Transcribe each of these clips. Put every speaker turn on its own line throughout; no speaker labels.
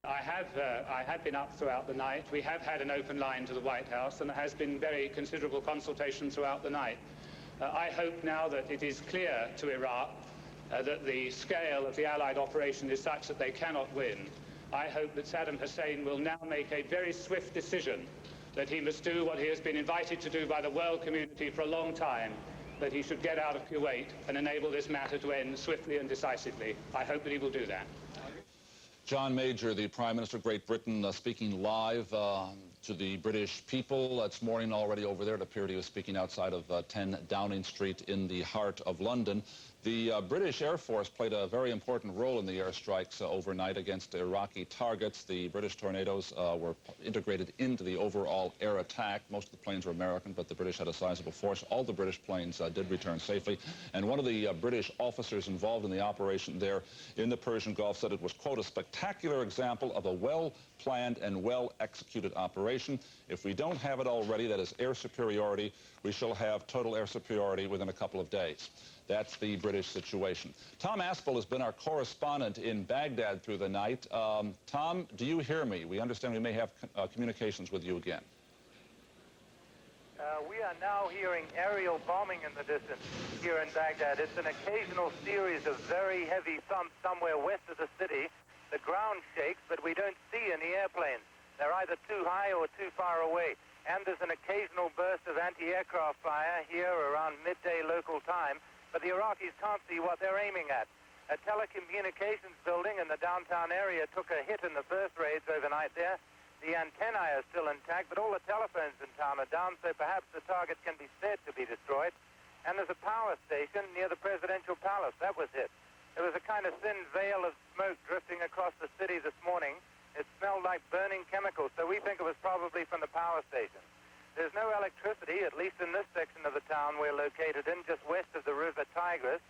I have been up throughout the night. We have had an open line to the White House, and there has been very considerable consultation throughout the night. I hope now that it is clear to Iraq that the scale of the Allied operation is such that they cannot win. I hope that Saddam Hussein will now make a very swift decision that he must do what he has been invited to do by the world community for a long time, that he should get out of Kuwait and enable this matter to end swiftly and decisively. I hope that he will do that.
John Major, the Prime Minister of Great Britain, speaking live to the British people. It's morning already over there. It appeared he was speaking outside of 10 Downing Street in the heart of London. The British Air Force played a very important role in the airstrikes overnight against Iraqi targets. The British Tornadoes were integrated into the overall air attack. Most of the planes were American, but the British had a sizable force. All the British planes did return safely. And one of the British officers involved in the operation there in the Persian Gulf said it was, quote, a spectacular example of a well-planned and well-executed operation. If we don't have it already, that is air superiority, we shall have total air superiority within a couple of days. That's the British situation. Tom Aspel has been our correspondent in Baghdad through the night. Tom, do you hear me? We understand we may have communications with you again.
We are now hearing aerial bombing in the distance here in Baghdad. It's an occasional series of very heavy thumps somewhere west of the city. The ground shakes, but we don't see any airplanes. They're either too high or too far away. And there's an occasional burst of anti-aircraft fire here around midday local time, but the Iraqis can't see what they're aiming at. A telecommunications building in the downtown area took a hit in the burst raids overnight there. The antennae are still intact, but all the telephones in town are down, so perhaps the target can be said to be destroyed. And there's a power station near the presidential palace. That was hit. There was a kind of thin veil of smoke drifting across the city this morning. It smelled like burning chemicals, so we think it was probably from the power station. There's no electricity, at least in this section of the town we're located in, just west of the river Tigris.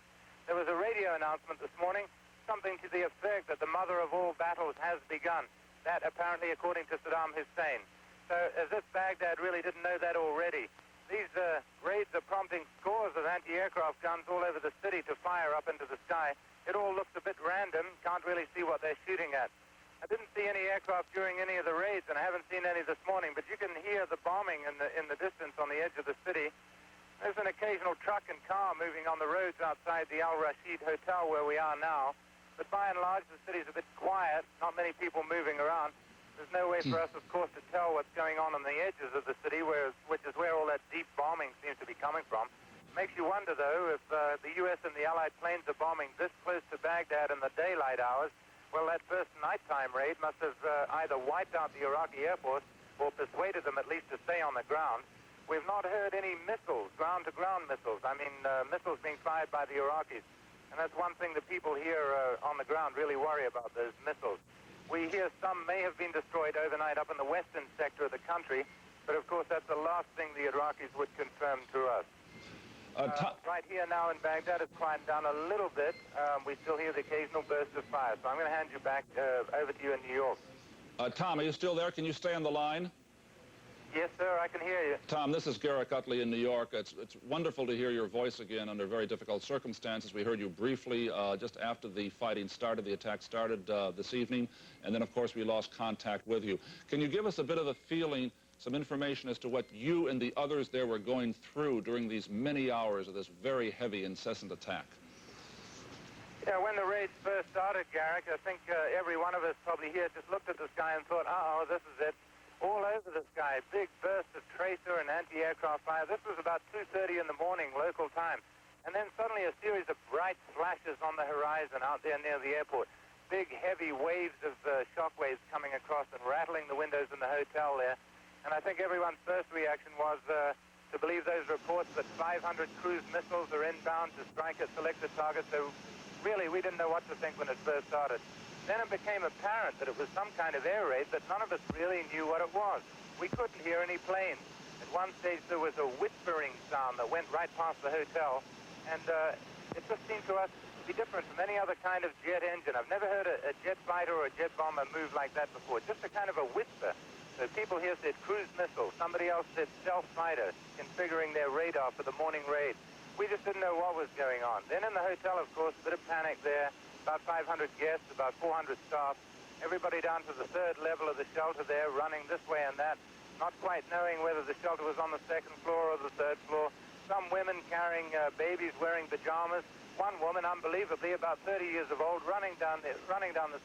There was a radio announcement this morning, something to the effect that the mother of all battles has begun. That apparently according to Saddam Hussein. So as if Baghdad really didn't know that already. These raids are prompting scores of anti-aircraft guns all over the city to fire up into the sky. It all looks a bit random, can't really see what they're shooting at. I didn't see any aircraft during any of the raids, and I haven't seen any this morning, but you can hear the bombing in the distance on the edge of the city. There's an occasional truck and car moving on the roads outside the Al Rashid Hotel where we are now, but by and large the city's a bit quiet, not many people moving around. There's no way for us, of course, to tell what's going on the edges of the city, which is where all that deep bombing seems to be coming from. Makes you wonder, though, if the U.S. and the Allied planes are bombing this close to Baghdad in the daylight hours. Well, that first nighttime raid must have either wiped out the Iraqi Air Force or persuaded them at least to stay on the ground. We've not heard any missiles, ground-to-ground missiles. I mean, missiles being fired by the Iraqis. And that's one thing the people here on the ground really worry about, those missiles. We hear some may have been destroyed overnight up in the western sector of the country, but of course that's the last thing the Iraqis would confirm to us. Right here now in Baghdad, it's quieted down a little bit. We still hear the occasional burst of fire. So I'm going to hand you back over to you in New York.
Tom, are you still there? Can you stay on the line?
Yes, sir, I can hear you.
Tom, this is Garrick Utley in New York. It's wonderful to hear your voice again under very difficult circumstances. We heard you briefly just after the fighting started, the attack started this evening, and then, of course, we lost contact with you. Can you give us a bit of a feeling, some information as to what you and the others there were going through during these many hours of this very heavy, incessant attack?
Yeah, when the raids first started, Garrick, I think every one of us probably here just looked at the sky and thought, uh-oh, this is it. All over the sky, big bursts of tracer and anti-aircraft fire. This was about 2:30 in the morning, local time. And then suddenly a series of bright flashes on the horizon out there near the airport. Big, heavy waves of shock waves coming across and rattling the windows in the hotel there. And I think everyone's first reaction was to believe those reports that 500 cruise missiles are inbound to strike at selected targets. So really, we didn't know what to think when it first started. Then it became apparent that it was some kind of air raid, but none of us really knew what it was. We couldn't hear any planes. At one stage, there was a whispering sound that went right past the hotel, and it just seemed to us to be different from any other kind of jet engine. I've never heard a jet fighter or a jet bomber move like that before, just a kind of a whisper. So people here said cruise missile. Somebody else said stealth fighter, configuring their radar for the morning raid. We just didn't know what was going on. Then in the hotel, of course, a bit of panic there. About 500 guests, about 400 staff. Everybody down to the third level of the shelter there, running this way and that, not quite knowing whether the shelter was on the second floor or the third floor. Some women carrying babies wearing pajamas. One woman, unbelievably, about 30 years of old, running down the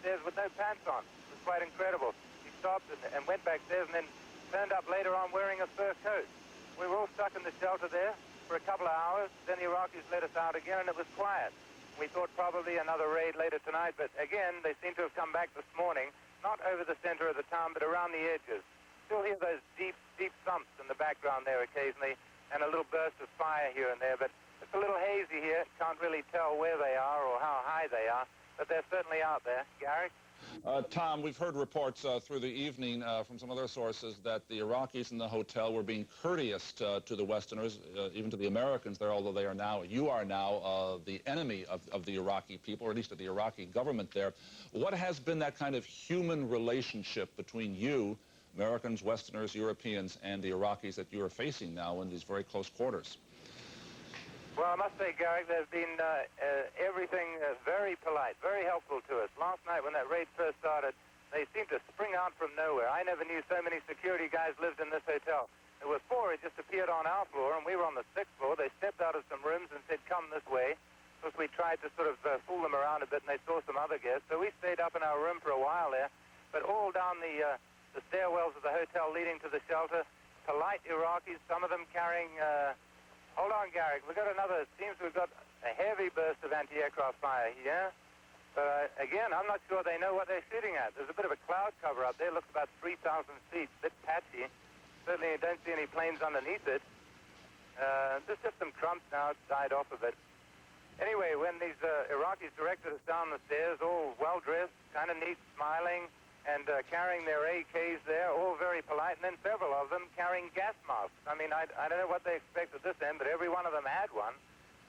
stairs with no pants on. It was quite incredible. She stopped and went back stairs and then turned up later on wearing a fur coat. We were all stuck in the shelter there for a couple of hours. Then the Iraqis let us out again, and it was quiet. We thought probably another raid later tonight, but again, they seem to have come back this morning, not over the center of the town, but around the edges. Still hear those deep, deep thumps in the background there occasionally, and a little burst of fire here and there, but it's a little hazy here. Can't really tell where they are or how high they are, but they're certainly out there. Garrick?
Tom, we've heard reports through the evening from some other sources that the Iraqis in the hotel were being courteous to the Westerners, even to the Americans there, although you are now the enemy of the Iraqi people, or at least of the Iraqi government there. What has been that kind of human relationship between you, Americans, Westerners, Europeans, and the Iraqis that you are facing now in these very close quarters?
Well, I must say, Garrick, they've been everything very polite, very helpful to us. Last night when that raid first started, they seemed to spring out from nowhere. I never knew so many security guys lived in this hotel. There were 4 who just appeared on our floor, and we were on the 6th floor. They stepped out of some rooms and said, come this way. Of course, we tried to sort of fool them around a bit, and they saw some other guests. So we stayed up in our room for a while there. But all down the stairwells of the hotel leading to the shelter, polite Iraqis, some of them carrying... Hold on, Garrick. We've got another... It seems we've got a heavy burst of anti-aircraft fire here. But again, I'm not sure they know what they're shooting at. There's a bit of a cloud cover up there. Looks about 3,000 feet. A bit patchy. Certainly you don't see any planes underneath it. There's just some crumps now. It's died off a bit. Anyway, when these Iraqis directed us down the stairs, all well-dressed, kind of neat, smiling, and carrying their AKs there, all very polite, and then several of them carrying gas masks. I mean, I don't know what they expect at this end, but every one of them had one.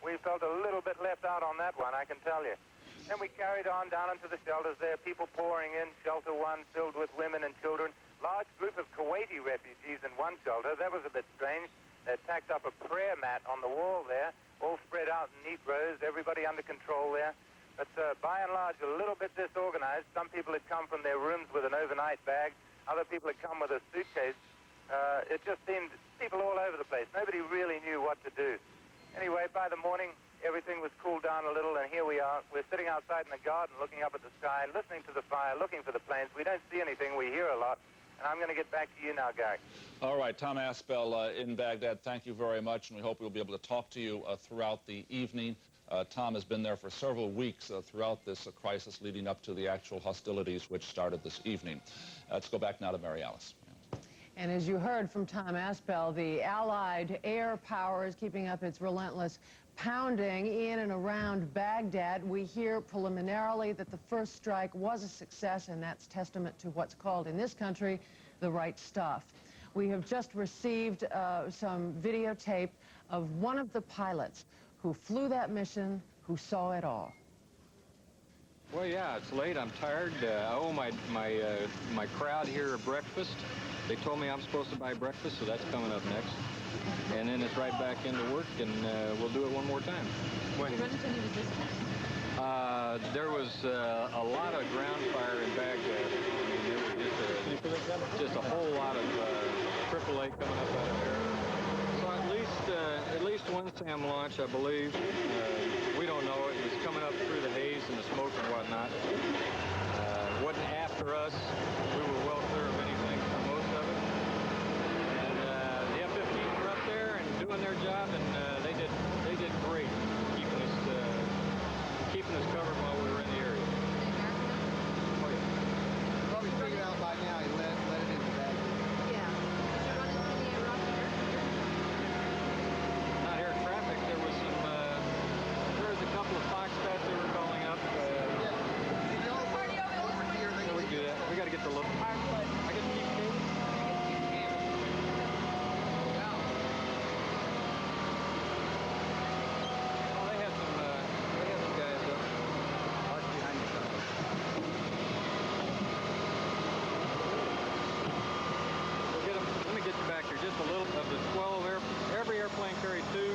We felt a little bit left out on that one, I can tell you. Then we carried on down into the shelters there, people pouring in, shelter 1 filled with women and children. Large group of Kuwaiti refugees in one shelter. That was a bit strange. They tacked up a prayer mat on the wall there, all spread out in neat rows, everybody under control there. But by and large, a little bit disorganized. Some people had come from their rooms with an overnight bag. Other people had come with a suitcase. It just seemed people all over the place. Nobody really knew what to do. Anyway, by the morning, everything was cooled down a little, and here we are. We're sitting outside in the garden looking up at the sky, listening to the fire, looking for the planes. We don't see anything. We hear a lot. And I'm going to get back to you now, Garrick.
All right, Tom Aspell in Baghdad, thank you very much, and we hope we'll be able to talk to you throughout the evening. Tom has been there for several weeks throughout this crisis leading up to the actual hostilities which started this evening. Let's go back now to Mary Alice.
And as you heard from Tom Aspell, the Allied air power is keeping up its relentless pounding in and around Baghdad. We hear preliminarily that the first strike was a success, and that's testament to what's called in this country the right stuff. We have just received some videotape of one of the pilots who flew that mission, who saw it all.
Well, yeah, it's late. I'm tired. I owe my crowd here breakfast. They told me I'm supposed to buy breakfast, so that's coming up next. And then it's right back into work, and we'll do it one more time.
Did you run into any resistance?
There was a lot of ground fire in Baghdad. I mean, there was just a whole lot of AAA coming up out of there. So at least one SAM launch, I believe. We don't know. It was coming up through the haze and the smoke and whatnot. It wasn't after us. We were well clear of anything for most of it. And the F-15s were up there and doing their job, and they did great keeping us covered while we were in the area. Oh, yeah.
Probably figured out by now he let it into Baghdad.
Yeah. Did you run into any Iraqi aircraft?
Not air traffic. There was a couple of Foxbats that were calling up. We can do that. We got to get the look. I get to keep cable. Oh, they had some guys up.
Mark behind you, son.
We'll get them. Let me get you back here. Just a little of the 12 every airplane carried 2.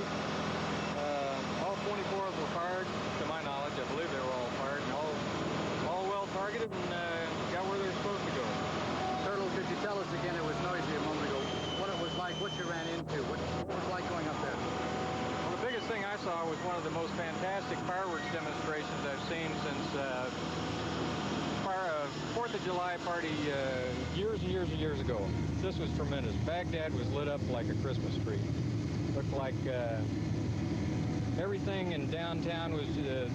All 24 of them were fired, to my knowledge. I believe they were all fired and all well targeted and got
to? What was it like going up there?
Well, the biggest thing I saw was one of the most fantastic fireworks demonstrations I've seen since 4th of July party years and years and years ago. This was tremendous. Baghdad was lit up like a Christmas tree. Looked like everything in downtown was,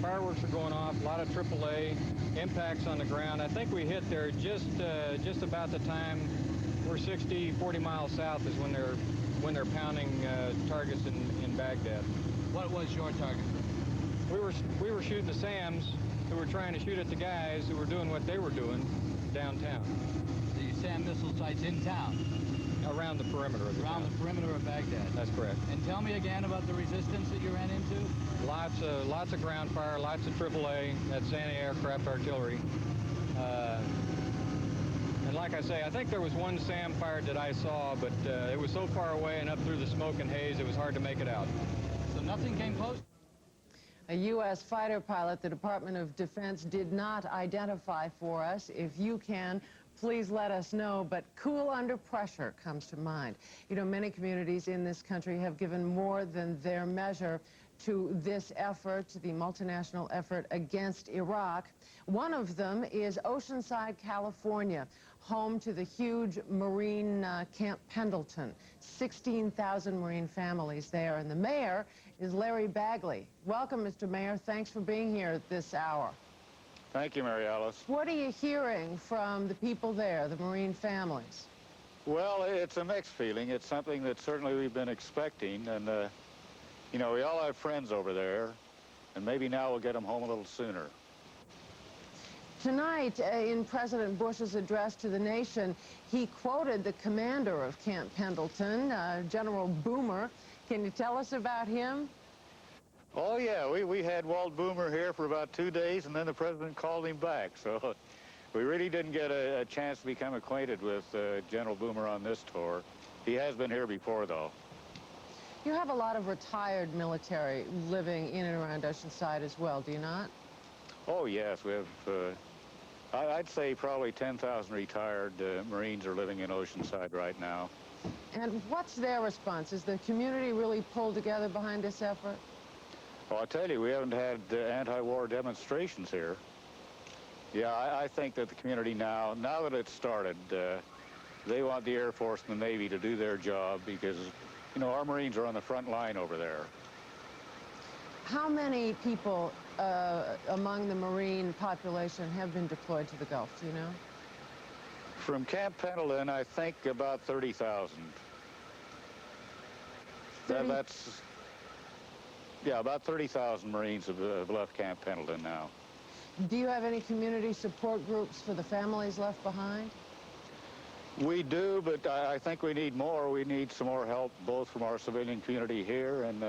fireworks were going off, a lot of AAA, impacts on the ground. I think we hit there just about the time we're 40 miles south is when they're pounding targets in Baghdad.
What was your target?
We were shooting the SAMs who were trying to shoot at the guys who were doing what they were doing downtown.
The SAM missile sites in town?
Around the perimeter of the town.
Around the perimeter of Baghdad?
That's correct.
And tell me again about the resistance that you ran into?
Lots of ground fire, lots of AAA, that's anti-aircraft artillery. And like I say, I think there was one SAM fired that I saw, but it was so far away and up through the smoke and haze, it was hard to make it out.
So nothing came close?
A U.S. fighter pilot the Department of Defense did not identify for us. If you can, please let us know, but cool under pressure comes to mind. You know, many communities in this country have given more than their measure to this effort, the multinational effort against Iraq. One of them is Oceanside, California, home to the huge Marine Camp Pendleton. 16,000 Marine families there, and the mayor is Larry Bagley. Welcome, Mr. Mayor. Thanks for being here at this hour.
Thank you, Mary Alice.
What are you hearing from the people there, the Marine families?
Well, it's a mixed feeling. It's something that certainly we've been expecting, and you know, we all have friends over there, and maybe now we'll get them home a little sooner.
Tonight, in President Bush's address to the nation, he quoted the commander of Camp Pendleton, General Boomer. Can you tell us about him?
Oh, yeah, we had Walt Boomer here for about 2 days, and then the president called him back, so we really didn't get a chance to become acquainted with General Boomer on this tour. He has been here before, though.
You have a lot of retired military living in and around Oceanside as well, do you not?
Oh, yes, we have, I'd say probably 10,000 retired Marines are living in Oceanside right now.
And what's their response? Is the community really pulled together behind this effort?
Well, I tell you, we haven't had anti-war demonstrations here. Yeah, I think that the community now that it's started, they want the Air Force and the Navy to do their job because, you know, our Marines are on the front line over there.
How many people among the Marine population have been deployed to the Gulf, do you know?
From Camp Pendleton, I think about 30,000. That's, yeah, about 30,000 Marines have left Camp Pendleton now.
Do you have any community support groups for the families left behind?
We do, but I think we need more. We need some more help, both from our civilian community here, and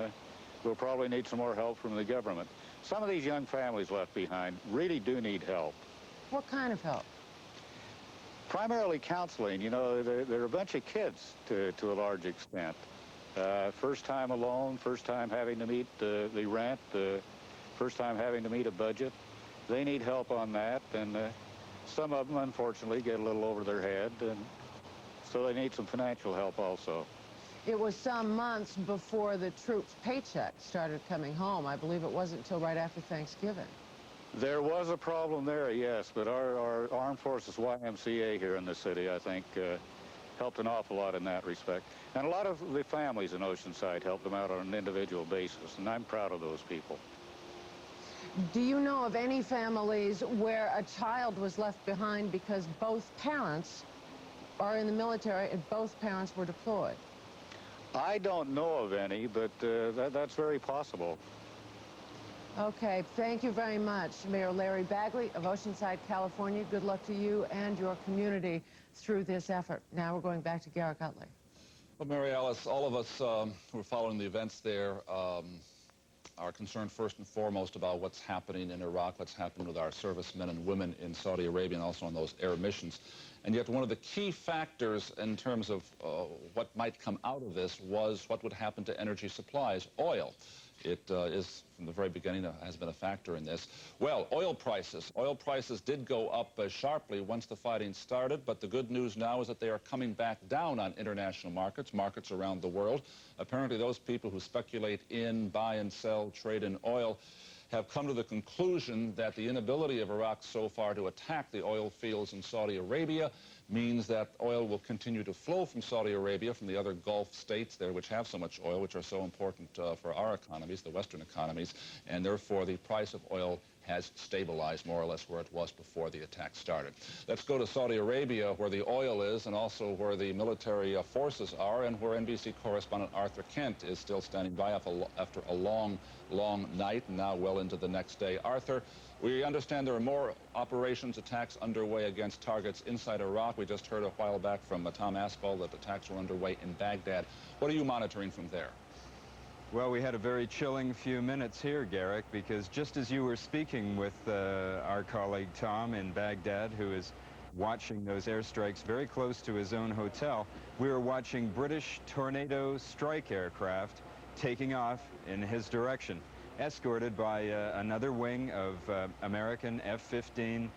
we'll probably need some more help from the government. Some of these young families left behind really do need help.
What kind of help?
Primarily counseling. You know, they're a bunch of kids to a large extent. First time alone, first time having to meet the rent, first time having to meet a budget. They need help on that, and some of them, unfortunately, get a little over their head, and so they need some financial help also.
It was some months before the troops' paychecks started coming home. I believe it wasn't until right after Thanksgiving.
There was a problem there, yes, but our Armed Forces YMCA here in the city, I think, helped an awful lot in that respect. And a lot of the families in Oceanside helped them out on an individual basis, and I'm proud of those people.
Do you know of any families where a child was left behind because both parents are in the military and both parents were deployed?
I don't know of any, but that's very possible.
Okay, thank you very much, Mayor Larry Bagley of Oceanside, California. Good luck to you and your community through this effort. Now we're going back to Garrett Utley.
Well, Mary Alice, all of us who are following the events there are concerned first and foremost about what's happening in Iraq, what's happening with our servicemen and women in Saudi Arabia and also on those air missions. And yet one of the key factors in terms of what might come out of this was what would happen to energy supplies, oil. It is, from the very beginning, has been a factor in this. Well, oil prices. Oil prices did go up sharply once the fighting started, but the good news now is that they are coming back down on international markets around the world. Apparently, those people who speculate in, buy and sell, trade in oil have come to the conclusion that the inability of Iraq so far to attack the oil fields in Saudi Arabia means that oil will continue to flow from Saudi Arabia, from the other Gulf states there which have so much oil, which are so important for our economies, the Western economies, and therefore the price of oil has stabilized more or less where it was before the attack started. Let's go to Saudi Arabia, where the oil is and also where the military forces are, and where NBC correspondent Arthur Kent is still standing by after a long, long night, and now well into the next day. Arthur, we understand there are more operations, attacks underway against targets inside Iraq. We just heard a while back from Tom Aspel that attacks were underway in Baghdad. What are you monitoring from there?
Well, we had a very chilling few minutes here, Garrick, because just as you were speaking with our colleague Tom in Baghdad, who is watching those airstrikes very close to his own hotel, we were watching British Tornado strike aircraft taking off in his direction, escorted by another wing of American F-15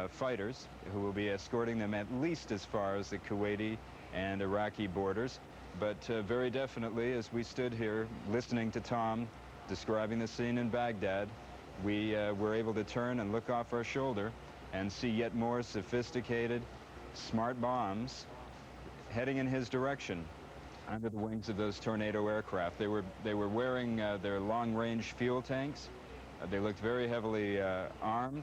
fighters, who will be escorting them at least as far as the Kuwaiti and Iraqi borders. But very definitely, as we stood here listening to Tom describing the scene in Baghdad, we were able to turn and look off our shoulder and see yet more sophisticated, smart bombs heading in his direction under the wings of those Tornado aircraft. They were wearing their long-range fuel tanks. They looked very heavily armed.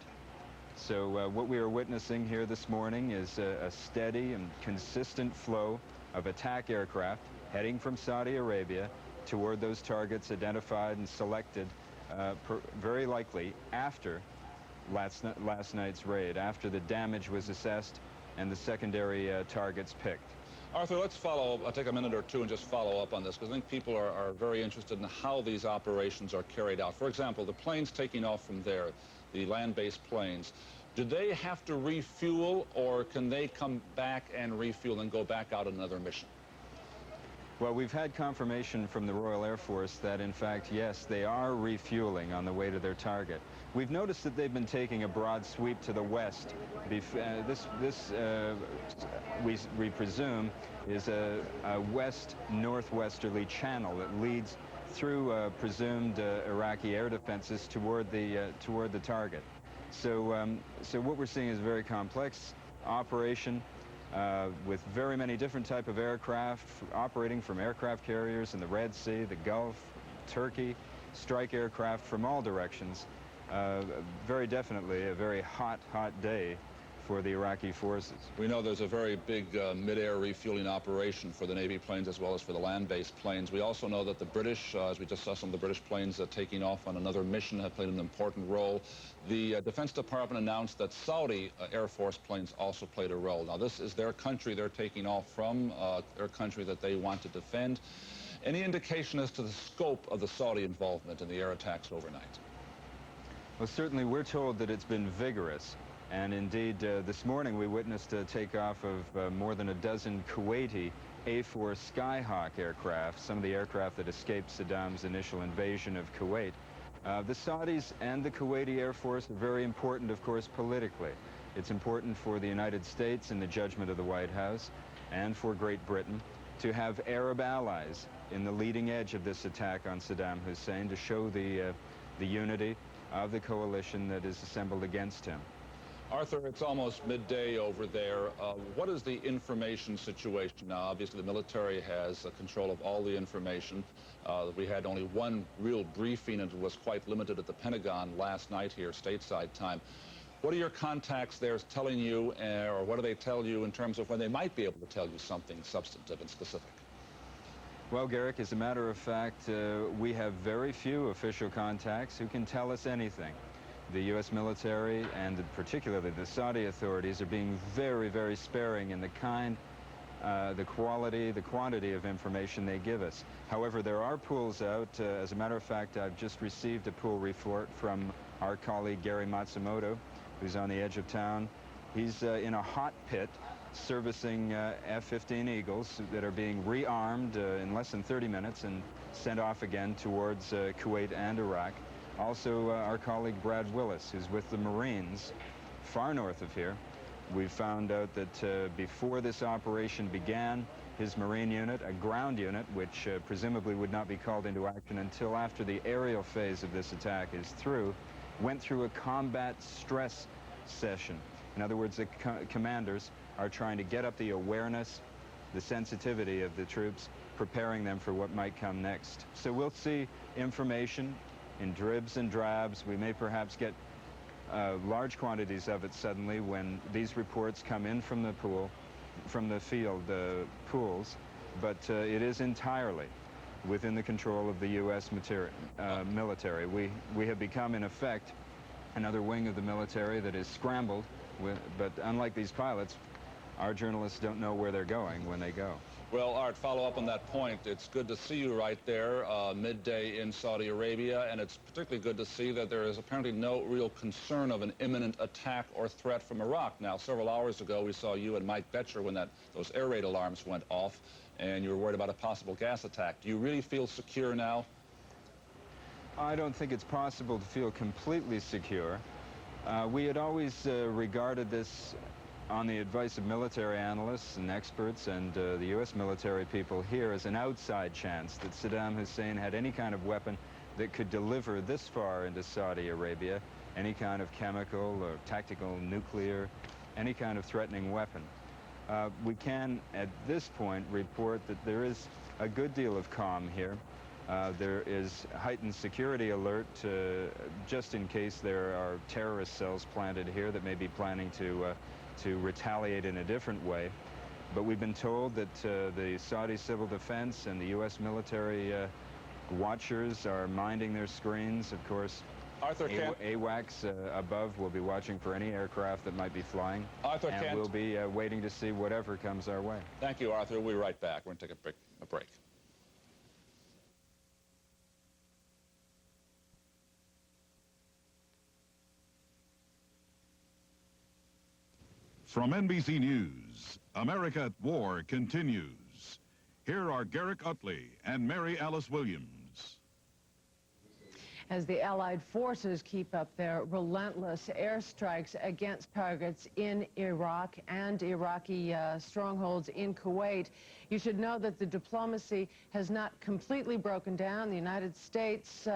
So what we are witnessing here this morning is a steady and consistent flow of attack aircraft heading from Saudi Arabia toward those targets identified and selected very likely after last night's raid, after the damage was assessed and the secondary targets picked.
Arthur, let's take a minute or two and just follow up on this, because I think people are very interested in how these operations are carried out. For example, the planes taking off from there, the land-based planes, do they have to refuel, or can they come back and refuel and go back out on another mission?
Well, we've had confirmation from the Royal Air Force that, in fact, yes, they are refueling on the way to their target. We've noticed that they've been taking a broad sweep to the west. We presume, is a west-northwesterly channel that leads through presumed Iraqi air defenses toward the target. So what we're seeing is a very complex operation with very many different type of aircraft operating from aircraft carriers in the Red Sea, the Gulf, Turkey, strike aircraft from all directions. Very definitely a very hot day for the Iraqi forces.
We know there's a very big mid-air refueling operation for the Navy planes as well as for the land-based planes. We also know that the British, as we just saw some of the British planes taking off on another mission, have played an important role. The Defense Department announced that Saudi Air Force planes also played a role. Now, this is their country they're taking off from, their country that they want to defend. Any indication as to the scope of the Saudi involvement in the air attacks overnight?
Well, certainly we're told that it's been vigorous. And indeed, this morning we witnessed a takeoff of more than a dozen Kuwaiti A-4 Skyhawk aircraft, some of the aircraft that escaped Saddam's initial invasion of Kuwait. The Saudis and the Kuwaiti Air Force are very important, of course, politically. It's important for the United States, in the judgment of the White House, and for Great Britain, to have Arab allies in the leading edge of this attack on Saddam Hussein, to show the unity of the coalition that is assembled against him.
Arthur, it's almost midday over there. What is the information situation now? Obviously, the military has control of all the information. We had only one real briefing, and it was quite limited at the Pentagon last night here, stateside time. What are your contacts there telling you, or what do they tell you in terms of when they might be able to tell you something substantive and specific?
Well, Garrick, as a matter of fact, we have very few official contacts who can tell us anything. The U.S. military, and particularly the Saudi authorities, are being very, very sparing in the kind, the quality, the quantity of information they give us. However, there are pools out. As a matter of fact, I've just received a pool report from our colleague Gary Matsumoto, who's on the edge of town. He's in a hot pit servicing F-15 Eagles that are being rearmed in less than 30 minutes and sent off again towards Kuwait and Iraq. Also, our colleague Brad Willis, who's with the Marines far north of here. We found out that before this operation began, his Marine unit, a ground unit, which presumably would not be called into action until after the aerial phase of this attack is through, went through a combat stress session. In other words, the commanders are trying to get up the awareness, the sensitivity of the troops, preparing them for what might come next. So we'll see information in dribs and drabs. We may perhaps get large quantities of it suddenly when these reports come in from the field pools, but it is entirely within the control of the U.S. military. We have become, in effect, another wing of the military that is scrambled, but unlike these pilots, our journalists don't know where they're going when they go.
Well, Art, follow up on that point. It's good to see you right there, midday in Saudi Arabia, and it's particularly good to see that there is apparently no real concern of an imminent attack or threat from Iraq. Now, several hours ago, we saw you and Mike Betcher when those air raid alarms went off, and you were worried about a possible gas attack. Do you really feel secure now?
I don't think it's possible to feel completely secure. We had always regarded this, on the advice of military analysts and experts and the U.S. military people here, as an outside chance that Saddam Hussein had any kind of weapon that could deliver this far into Saudi Arabia, any kind of chemical or tactical nuclear, any kind of threatening weapon. We can, at this point, report that there is a good deal of calm here. There is heightened security alert just in case there are terrorist cells planted here that may be planning to retaliate in a different way. But we've been told that the Saudi civil defense and the U.S. military watchers are minding their screens. Of course,
Arthur
AWACS above will be watching for any aircraft that might be flying.
Arthur
and we'll be waiting to see whatever comes our way.
Thank you, Arthur. We'll be right back. We're going to take a break.
From NBC News, America at War continues. Here are Garrick Utley and Mary Alice Williams.
As the Allied forces keep up their relentless airstrikes against targets in Iraq and Iraqi strongholds in Kuwait, you should know that the diplomacy has not completely broken down. The United States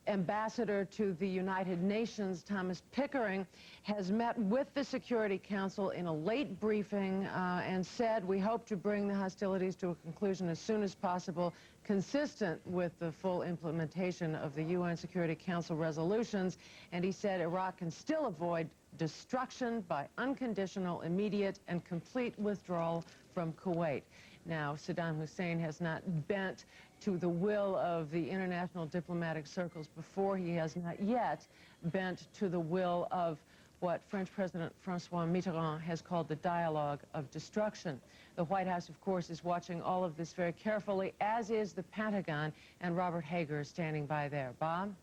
Ambassador to the United Nations, Thomas Pickering, has met with the Security Council in a late briefing and said, we hope to bring the hostilities to a conclusion as soon as possible, consistent with the full implementation of the UN Security Council resolutions. And he said Iraq can still avoid destruction by unconditional, immediate, and complete withdrawal from Kuwait. Now, Saddam Hussein has not bent to the will of the international diplomatic circles before. He has not yet bent to the will of what French President Francois Mitterrand has called the dialogue of destruction. The White House, of course, is watching all of this very carefully, as is the Pentagon, and Robert Hager is standing by there. Bob?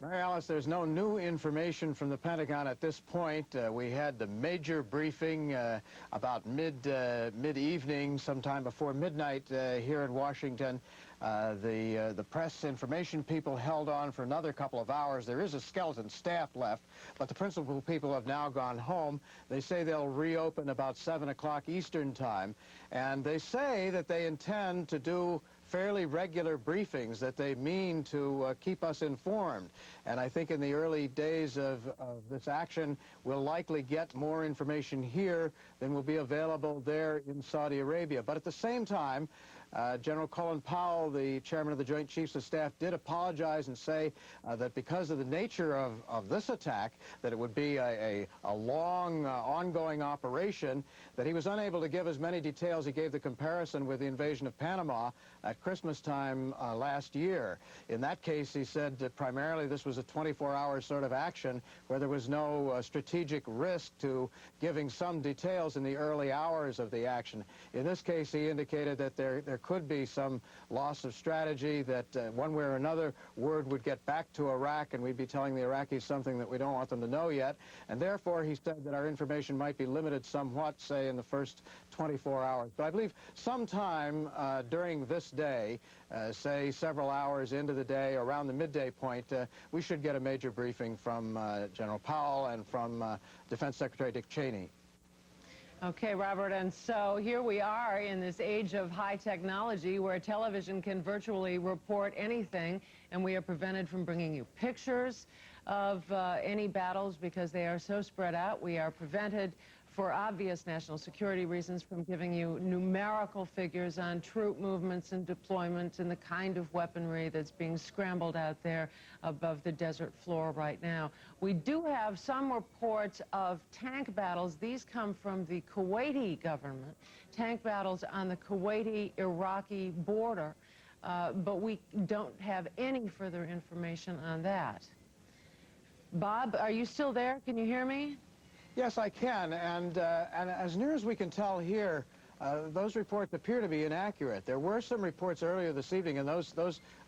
Mary Alice, there's no new information from the Pentagon at this point. We had the major briefing about mid-evening, sometime before midnight here in Washington. The press information people held on for another couple of hours. There is a skeleton staff left, but the principal people have now gone home. They say they'll reopen about 7 o'clock Eastern time, and they say that they intend to do fairly regular briefings, that they mean to keep us informed. And I think in the early days of this action, we'll likely get more information here than will be available there in Saudi Arabia. But at the same time, General Colin Powell, the chairman of the Joint Chiefs of Staff, did apologize and say that because of the nature of this attack, that it would be a long, ongoing operation, that he was unable to give as many details. He gave the comparison with the invasion of Panama at Christmas time last year. In that case, he said that primarily this was a 24-hour sort of action where there was no strategic risk to giving some details in the early hours of the action. In this case, he indicated that there there could be some loss of strategy, that one way or another word would get back to Iraq and we'd be telling the Iraqis something that we don't want them to know yet. And therefore, he said that our information might be limited somewhat, say, in the first 24 hours. But I believe sometime during this day, say several hours into the day, around the midday point, we should get a major briefing from General Powell and from Defense Secretary Dick Cheney.
Okay, Robert, and so here we are in this age of high technology where television can virtually report anything, and we are prevented from bringing you pictures of any battles because they are so spread out. We are prevented, for obvious national security reasons, from giving you numerical figures on troop movements and deployments and the kind of weaponry that's being scrambled out there above the desert floor right now. We do have some reports of tank battles. These come from the Kuwaiti government, tank battles on the Kuwaiti-Iraqi border, but we don't have any further information on that. Bob, are you still there? Can you hear me?
Yes, I can, and as near as we can tell here, those reports appear to be inaccurate. There were some reports earlier this evening, and those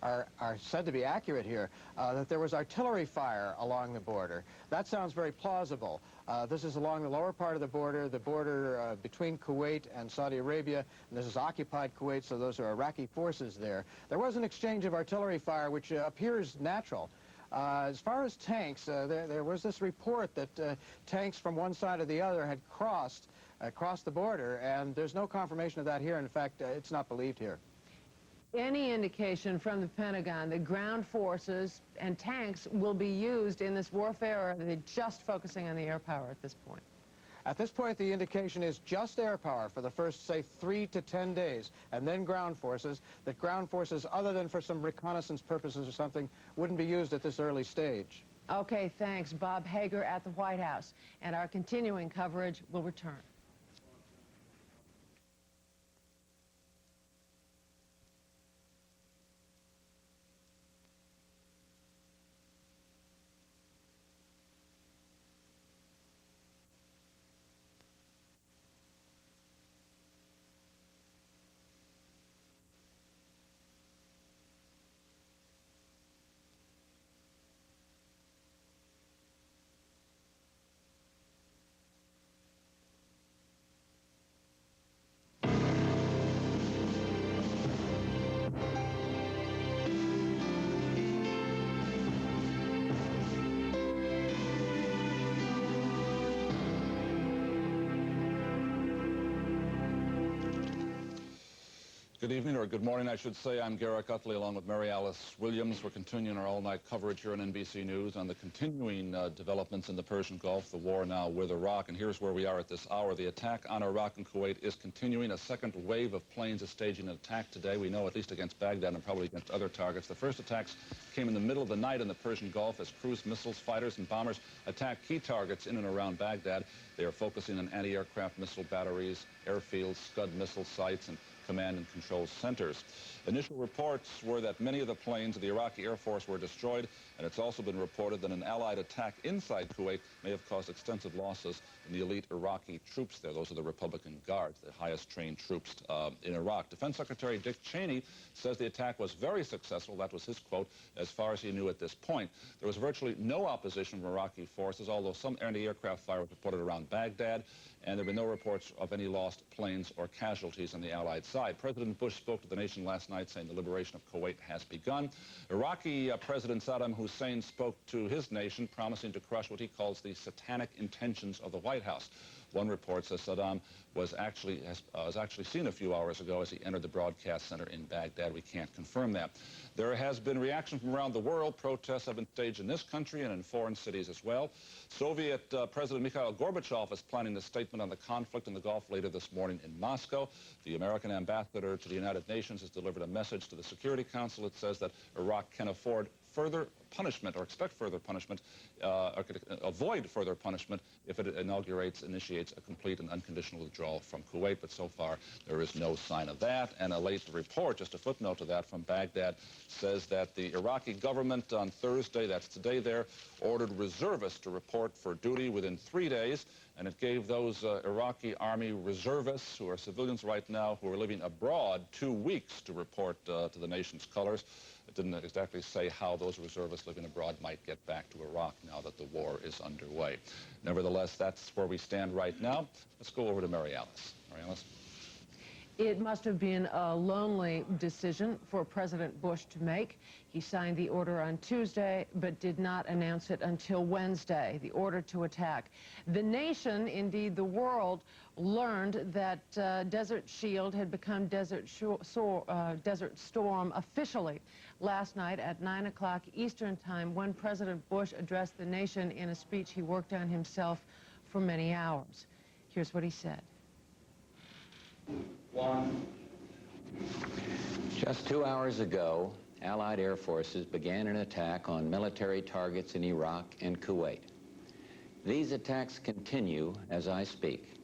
are said to be accurate here, that there was artillery fire along the border. That sounds very plausible. This is along the lower part of the border between Kuwait and Saudi Arabia, and this is occupied Kuwait, so those are Iraqi forces there. There was an exchange of artillery fire, which appears natural. As far as tanks, there was this report that tanks from one side or the other had crossed the border, and there's no confirmation of that here. In fact, it's not believed here.
Any indication from the Pentagon that ground forces and tanks will be used in this warfare, or are they just focusing on the air power at this point?
At this point, the indication is just air power for the first, say, 3 to 10 days, and then ground forces. That ground forces, other than for some reconnaissance purposes or something, wouldn't be used at this early stage.
Okay, thanks. Bob Hager at the White House. And our continuing coverage will return.
Good evening, or good morning, I should say. I'm Garrick Utley, along with Mary Alice Williams. We're continuing our all-night coverage here on NBC News on the continuing developments in the Persian Gulf, the war now with Iraq. And here's where we are at this hour. The attack on Iraq and Kuwait is continuing. A second wave of planes is staging an attack today. We know at least against Baghdad and probably against other targets. The first attacks came in the middle of the night in the Persian Gulf as cruise missiles, fighters, and bombers attacked key targets in and around Baghdad. They are focusing on anti-aircraft missile batteries, airfields, Scud missile sites, and command and control centers. Initial reports were that many of the planes of the Iraqi Air Force were destroyed, and it's also been reported that an Allied attack inside Kuwait may have caused extensive losses in the elite Iraqi troops there. Those are the Republican Guards, the highest trained troops in Iraq. Defense Secretary Dick Cheney says the attack was very successful. That was his quote, as far as he knew at this point. There was virtually no opposition from Iraqi forces, although some anti-aircraft fire was reported around Baghdad, and there have been no reports of any lost planes or casualties on the Allied side. President Bush spoke to the nation last night saying the liberation of Kuwait has begun. Iraqi President Saddam Hussein spoke to his nation, promising to crush what he calls the satanic intentions of the White House. One report says Saddam was actually seen a few hours ago as he entered the broadcast center in Baghdad. We can't confirm that. There has been reaction from around the world. Protests have been staged in this country and in foreign cities as well. Soviet President Mikhail Gorbachev is planning a statement on the conflict in the Gulf later this morning in Moscow. The American ambassador to the United Nations has delivered a message to the Security Council. It says that Iraq can afford further punishment or expect further punishment, or could avoid further punishment if it initiates a complete and unconditional withdrawal from Kuwait. But so far, there is no sign of that. And a late report, just a footnote to that, from Baghdad says that the Iraqi government on Thursday, that's today there, ordered reservists to report for duty within 3 days. And it gave those Iraqi army reservists, who are civilians right now, who are living abroad, 2 weeks to report to the nation's colors. It didn't exactly say how those reservists living abroad might get back to Iraq now that the war is underway. Nevertheless, that's where we stand right now. Let's go over to Mary Alice. Mary Alice?
It must have been a lonely decision for President Bush to make. He signed the order on Tuesday, but did not announce it until Wednesday, the order to attack. The nation, indeed the world, learned that Desert Shield had become Desert Storm officially last night at 9 o'clock Eastern Time, when President Bush addressed the nation in a speech he worked on himself for many hours. Here's what he said.
Just 2 hours ago, Allied air forces began an attack on military targets in Iraq and Kuwait. These attacks continue as I speak.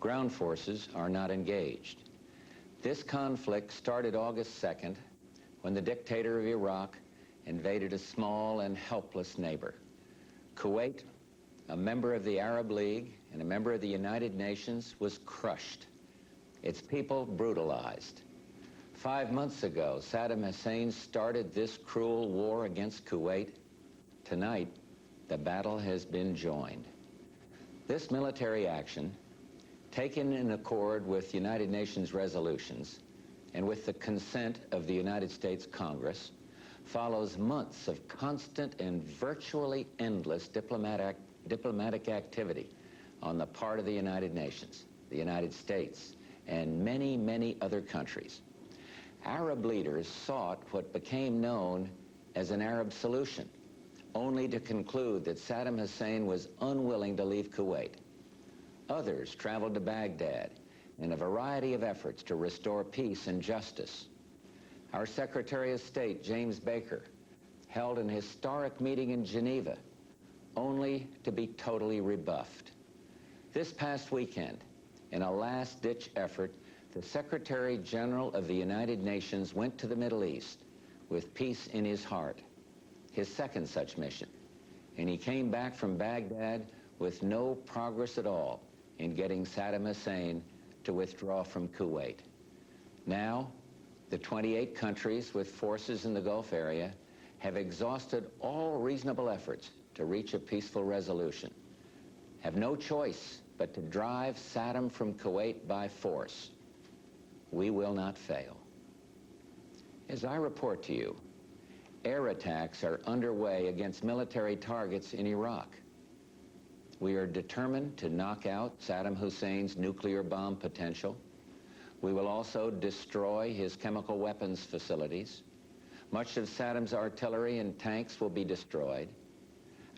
Ground forces are not engaged. This conflict started August 2nd, when the dictator of Iraq invaded a small and helpless neighbor. Kuwait, a member of the Arab League and a member of the United Nations, was crushed. Its people brutalized. 5 months ago, Saddam Hussein started this cruel war against Kuwait. Tonight, the battle has been joined. This military action, taken in accord with United Nations resolutions and with the consent of the United States Congress, follows months of constant and virtually endless diplomatic activity on the part of the United Nations, the United States, and many, many other countries. Arab leaders sought what became known as an Arab solution, only to conclude that Saddam Hussein was unwilling to leave Kuwait. Others traveled to Baghdad in a variety of efforts to restore peace and justice. Our Secretary of State, James Baker, held an historic meeting in Geneva, only to be totally rebuffed. This past weekend, in a last-ditch effort, the Secretary General of the United Nations went to the Middle East with peace in his heart, his second such mission, and he came back from Baghdad with no progress at all in getting Saddam Hussein to withdraw from Kuwait. Now, the 28 countries with forces in the Gulf area have exhausted all reasonable efforts to reach a peaceful resolution, have no choice but to drive Saddam from Kuwait by force. We will not fail. As I report to you, air attacks are underway against military targets in Iraq. We are determined to knock out Saddam Hussein's nuclear bomb potential. We will also destroy his chemical weapons facilities. Much of Saddam's artillery and tanks will be destroyed.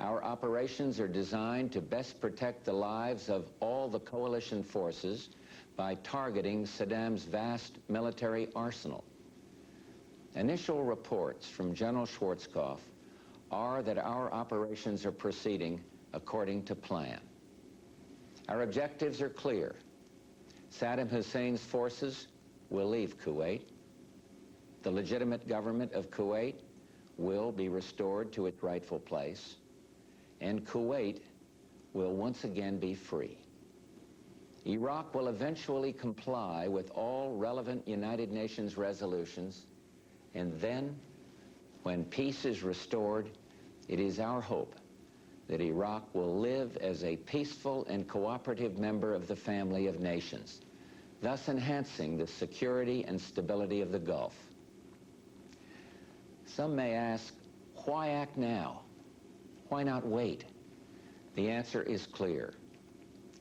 Our operations are designed to best protect the lives of all the coalition forces by targeting Saddam's vast military arsenal. Initial reports from General Schwarzkopf are that our operations are proceeding according to plan. Our objectives are clear. Saddam Hussein's forces will leave Kuwait. The legitimate government of Kuwait will be restored to its rightful place, and Kuwait will once again be free. Iraq will eventually comply with all relevant United Nations resolutions, and then, when peace is restored, it is our hope that Iraq will live as a peaceful and cooperative member of the family of nations, thus enhancing the security and stability of the Gulf. Some may ask, why act now? Why not wait? The answer is clear.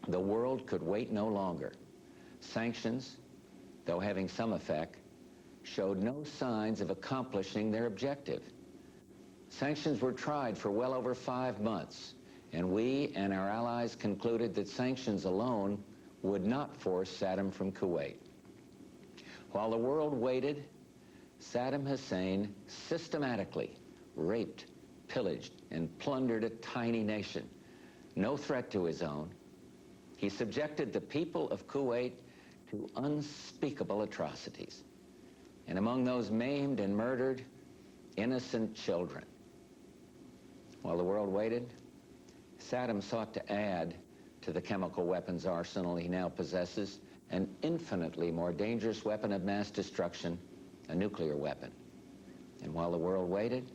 The world could wait no longer. Sanctions, though having some effect, showed no signs of accomplishing their objective. Sanctions were tried for well over 5 months, and we and our allies concluded that sanctions alone would not force Saddam from Kuwait. While the world waited, Saddam Hussein systematically raped pillaged and plundered a tiny nation, no threat to his own. He subjected the people of Kuwait to unspeakable atrocities. And among those maimed and murdered, innocent children. While the world waited, Saddam sought to add to the chemical weapons arsenal he now possesses an infinitely more dangerous weapon of mass destruction, a nuclear weapon. And while the world waited,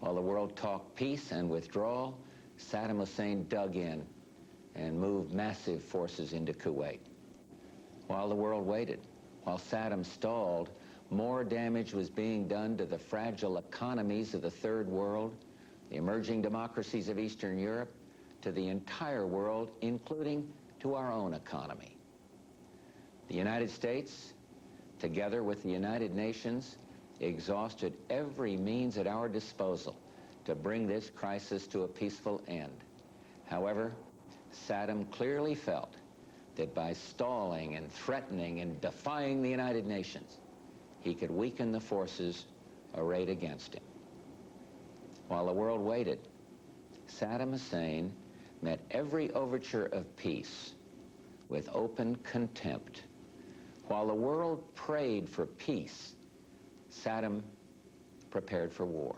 while the world talked peace and withdrawal, Saddam Hussein dug in and moved massive forces into Kuwait. While the world waited, while Saddam stalled, more damage was being done to the fragile economies of the Third World, the emerging democracies of Eastern Europe, to the entire world, including to our own economy. The United States, together with the United Nations, exhausted every means at our disposal to bring this crisis to a peaceful end. However, Saddam clearly felt that by stalling and threatening and defying the United Nations, he could weaken the forces arrayed against him. While the world waited, Saddam Hussein met every overture of peace with open contempt. While the world prayed for peace, Saddam prepared for war.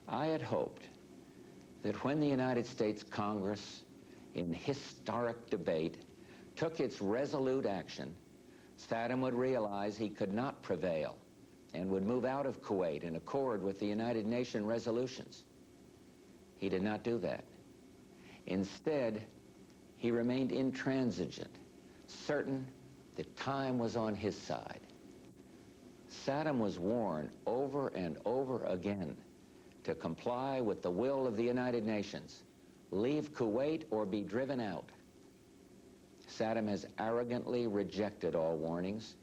I had hoped that when the United States Congress, in historic debate, took its resolute action, Saddam would realize he could not prevail and would move out of Kuwait in accord with the United Nations resolutions. He did not do that. Instead, he remained intransigent, certain that time was on his side. Saddam was warned over and over again to comply with the will of the United Nations, leave Kuwait or be driven out. Saddam has arrogantly rejected all warnings.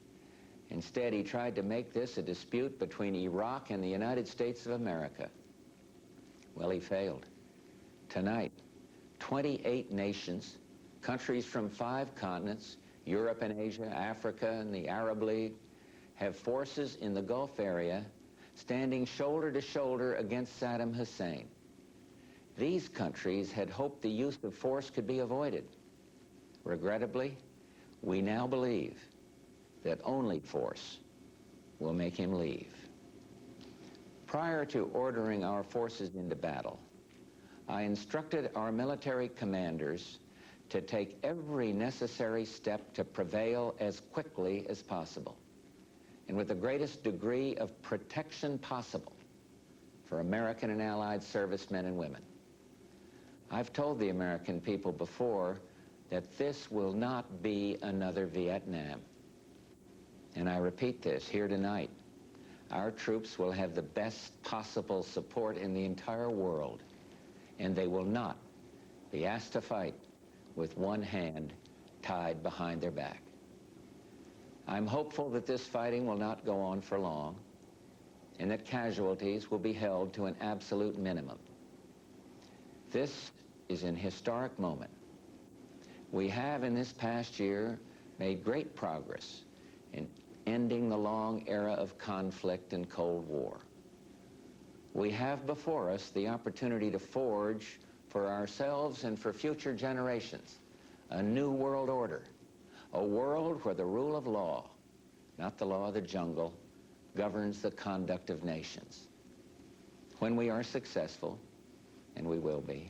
Instead, he tried to make this a dispute between Iraq and the United States of America. Well, he failed. Tonight, 28 nations, countries from 5 continents, Europe and Asia, Africa and the Arab League, have forces in the Gulf area standing shoulder to shoulder against Saddam Hussein. These countries had hoped the use of force could be avoided. Regrettably, we now believe that only force will make him leave. Prior to ordering our forces into battle, I instructed our military commanders to take every necessary step to prevail as quickly as possible and with the greatest degree of protection possible for American and Allied servicemen and women. I've told the American people before that this will not be another Vietnam. And I repeat this here tonight. Our troops will have the best possible support in the entire world, and they will not be asked to fight with one hand tied behind their back. I'm hopeful that this fighting will not go on for long, and that casualties will be held to an absolute minimum. This is an historic moment. We have, in this past year, made great progress in ending the long era of conflict and Cold War. We have before us the opportunity to forge for ourselves and for future generations a new world order, a world where the rule of law, not the law of the jungle, governs the conduct of nations. When we are successful, and we will be,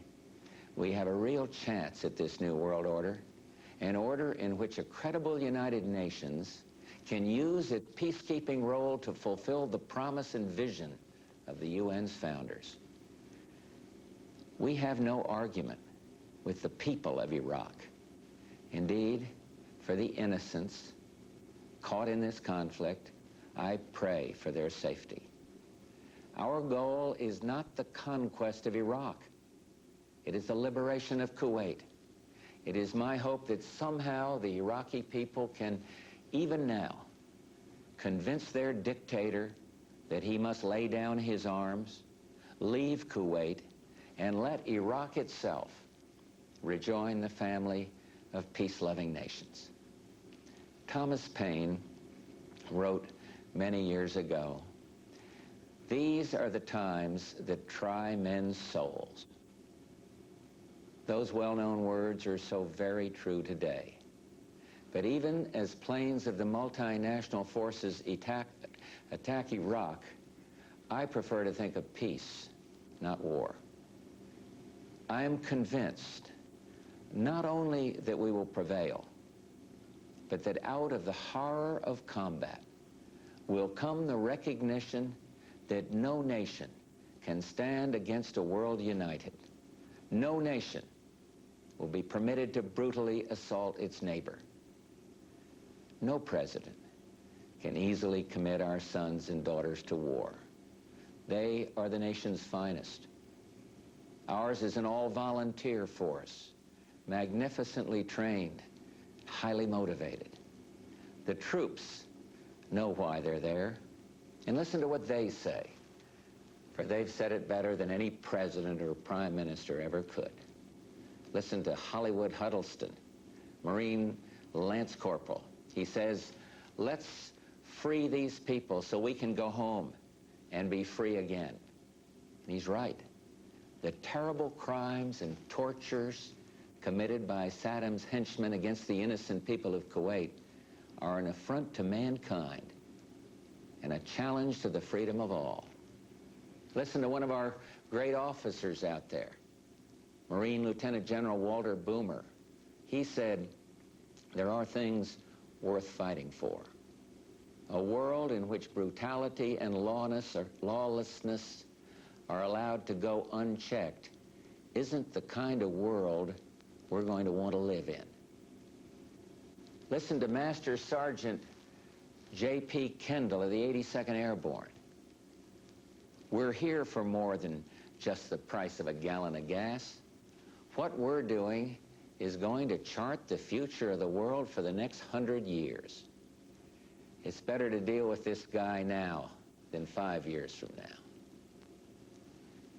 we have a real chance at this new world order, an order in which a credible United Nations can use its peacekeeping role to fulfill the promise and vision of the UN's founders. We have no argument with the people of Iraq. Indeed, for the innocents caught in this conflict, I pray for their safety. Our goal is not the conquest of Iraq. It is the liberation of Kuwait. It is my hope that somehow the Iraqi people can, even now, convince their dictator that he must lay down his arms, leave Kuwait, and let Iraq itself rejoin the family of peace-loving nations. Thomas Paine wrote many years ago, These are the times that try men's souls. Those well-known words are so very true today. But even as planes of the multinational forces attack Iraq, I prefer to think of peace, not war. I am convinced not only that we will prevail, but that out of the horror of combat will come the recognition that no nation can stand against a world united. No nation will be permitted to brutally assault its neighbor. No president can easily commit our sons and daughters to war. They are the nation's finest. Ours is an all-volunteer force, magnificently trained, highly motivated. The troops know why they're there, and listen to what they say, for they've said it better than any president or prime minister ever could. Listen to Hollywood Huddleston, Marine Lance Corporal. He says, let's free these people so we can go home and be free again. And he's right. The terrible crimes and tortures committed by Saddam's henchmen against the innocent people of Kuwait are an affront to mankind and a challenge to the freedom of all. Listen to one of our great officers out there, Marine Lieutenant General Walter Boomer. He said, there are things worth fighting for. A world in which brutality and lawlessness are allowed to go unchecked isn't the kind of world we're going to want to live in. Listen to Master Sergeant J.P. Kendall of the 82nd Airborne. We're here for more than just the price of a gallon of gas. What we're doing is going to chart the future of the world for the next 100 years. It's better to deal with this guy now than 5 years from now.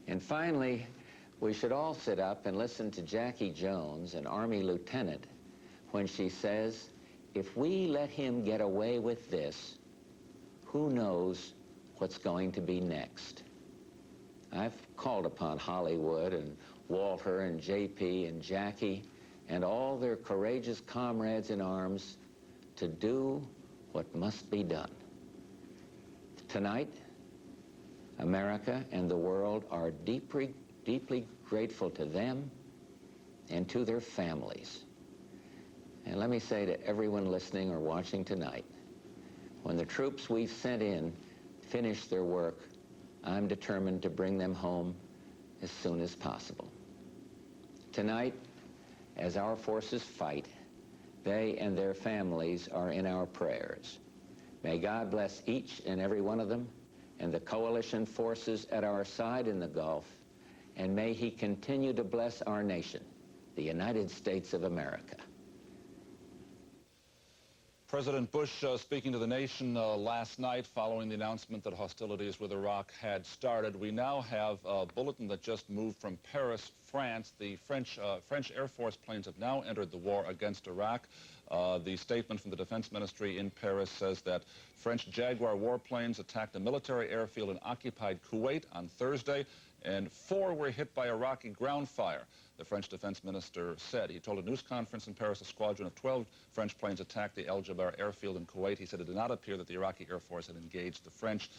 And finally, we should all sit up and listen to Jackie Jones, an Army lieutenant, when she says, if we let him get away with this, who knows what's going to be next? I've called upon Hollywood and Walter and JP and Jackie and all their courageous comrades in arms to do what must be done. Tonight, America and the world are deeply, deeply grateful to them and to their families. And let me say to everyone listening or watching tonight, when the troops we've sent in finish their work, I'm determined to bring them home as soon as possible. Tonight, as our forces fight, they and their families are in our prayers. May God bless each and every one of them and the coalition forces at our side in the Gulf, and may he continue to bless our nation, the United States of America.
President Bush speaking to the nation last night following the announcement that hostilities with Iraq had started. We now have a bulletin that just moved from Paris, France. The French Air Force planes have now entered the war against Iraq. The statement from the Defense Ministry in Paris says that French Jaguar warplanes attacked a military airfield in occupied Kuwait on Thursday, and 4 were hit by Iraqi ground fire, the French defense minister said. He told a news conference in Paris a squadron of 12 French planes attacked the El Jaber airfield in Kuwait. He said it did not appear that the Iraqi Air Force had engaged the French.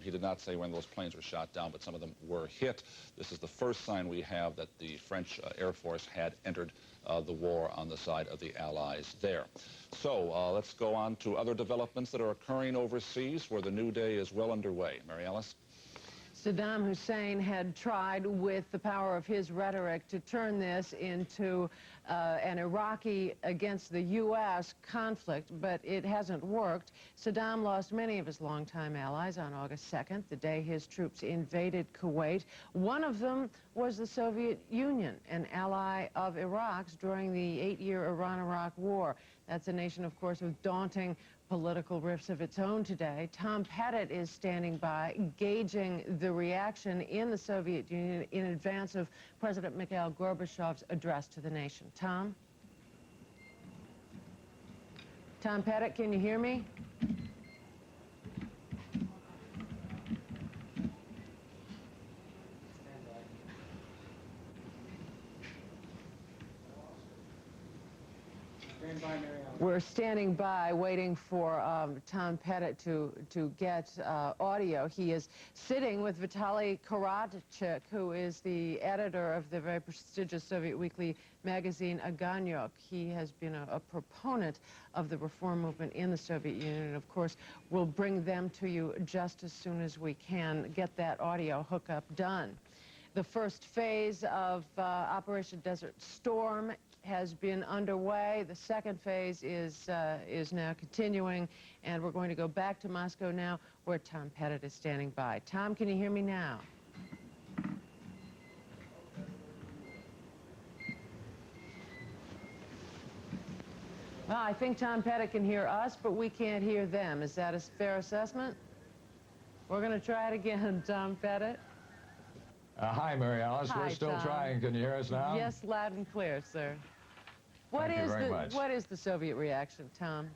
He did not say when those planes were shot down, but some of them were hit. This is the first sign we have that the French Air Force had entered the war on the side of the Allies there. So let's go on to other developments that are occurring overseas, where the new day is well underway. Mary Alice?
Saddam Hussein had tried with the power of his rhetoric to turn this into an Iraqi against the U.S. conflict, but it hasn't worked. Saddam lost many of his longtime allies on August 2nd, the day his troops invaded Kuwait. One of them was the Soviet Union, an ally of Iraq's during the 8-year Iran-Iraq War. That's a nation, of course, with daunting political rifts of its own today. Tom Pettit is standing by, gauging the reaction in the Soviet Union in advance of President Mikhail Gorbachev's address to the nation. Tom? Tom Pettit, can you hear me? We're standing by waiting for Tom Pettit to get audio. He is sitting with Vitaly Karadzic, who is the editor of the very prestigious Soviet weekly magazine Ogonyok. He has been a proponent of the reform movement in the Soviet Union, and of course we'll bring them to you just as soon as we can get that audio hookup done. The first phase of Operation Desert Storm has been underway. The second phase is now continuing, and we're going to go back to Moscow now, where Tom Pettit is standing by. Tom, can you hear me now? Well, I think Tom Pettit can hear us, but we can't hear them. Is that a fair assessment? We're going to try it again, Tom Pettit.
Hi, Mary Alice.
Hi,
We're still
Tom.
trying. Can you hear us now?
Yes, loud and clear, sir. What is the Soviet reaction, Tom?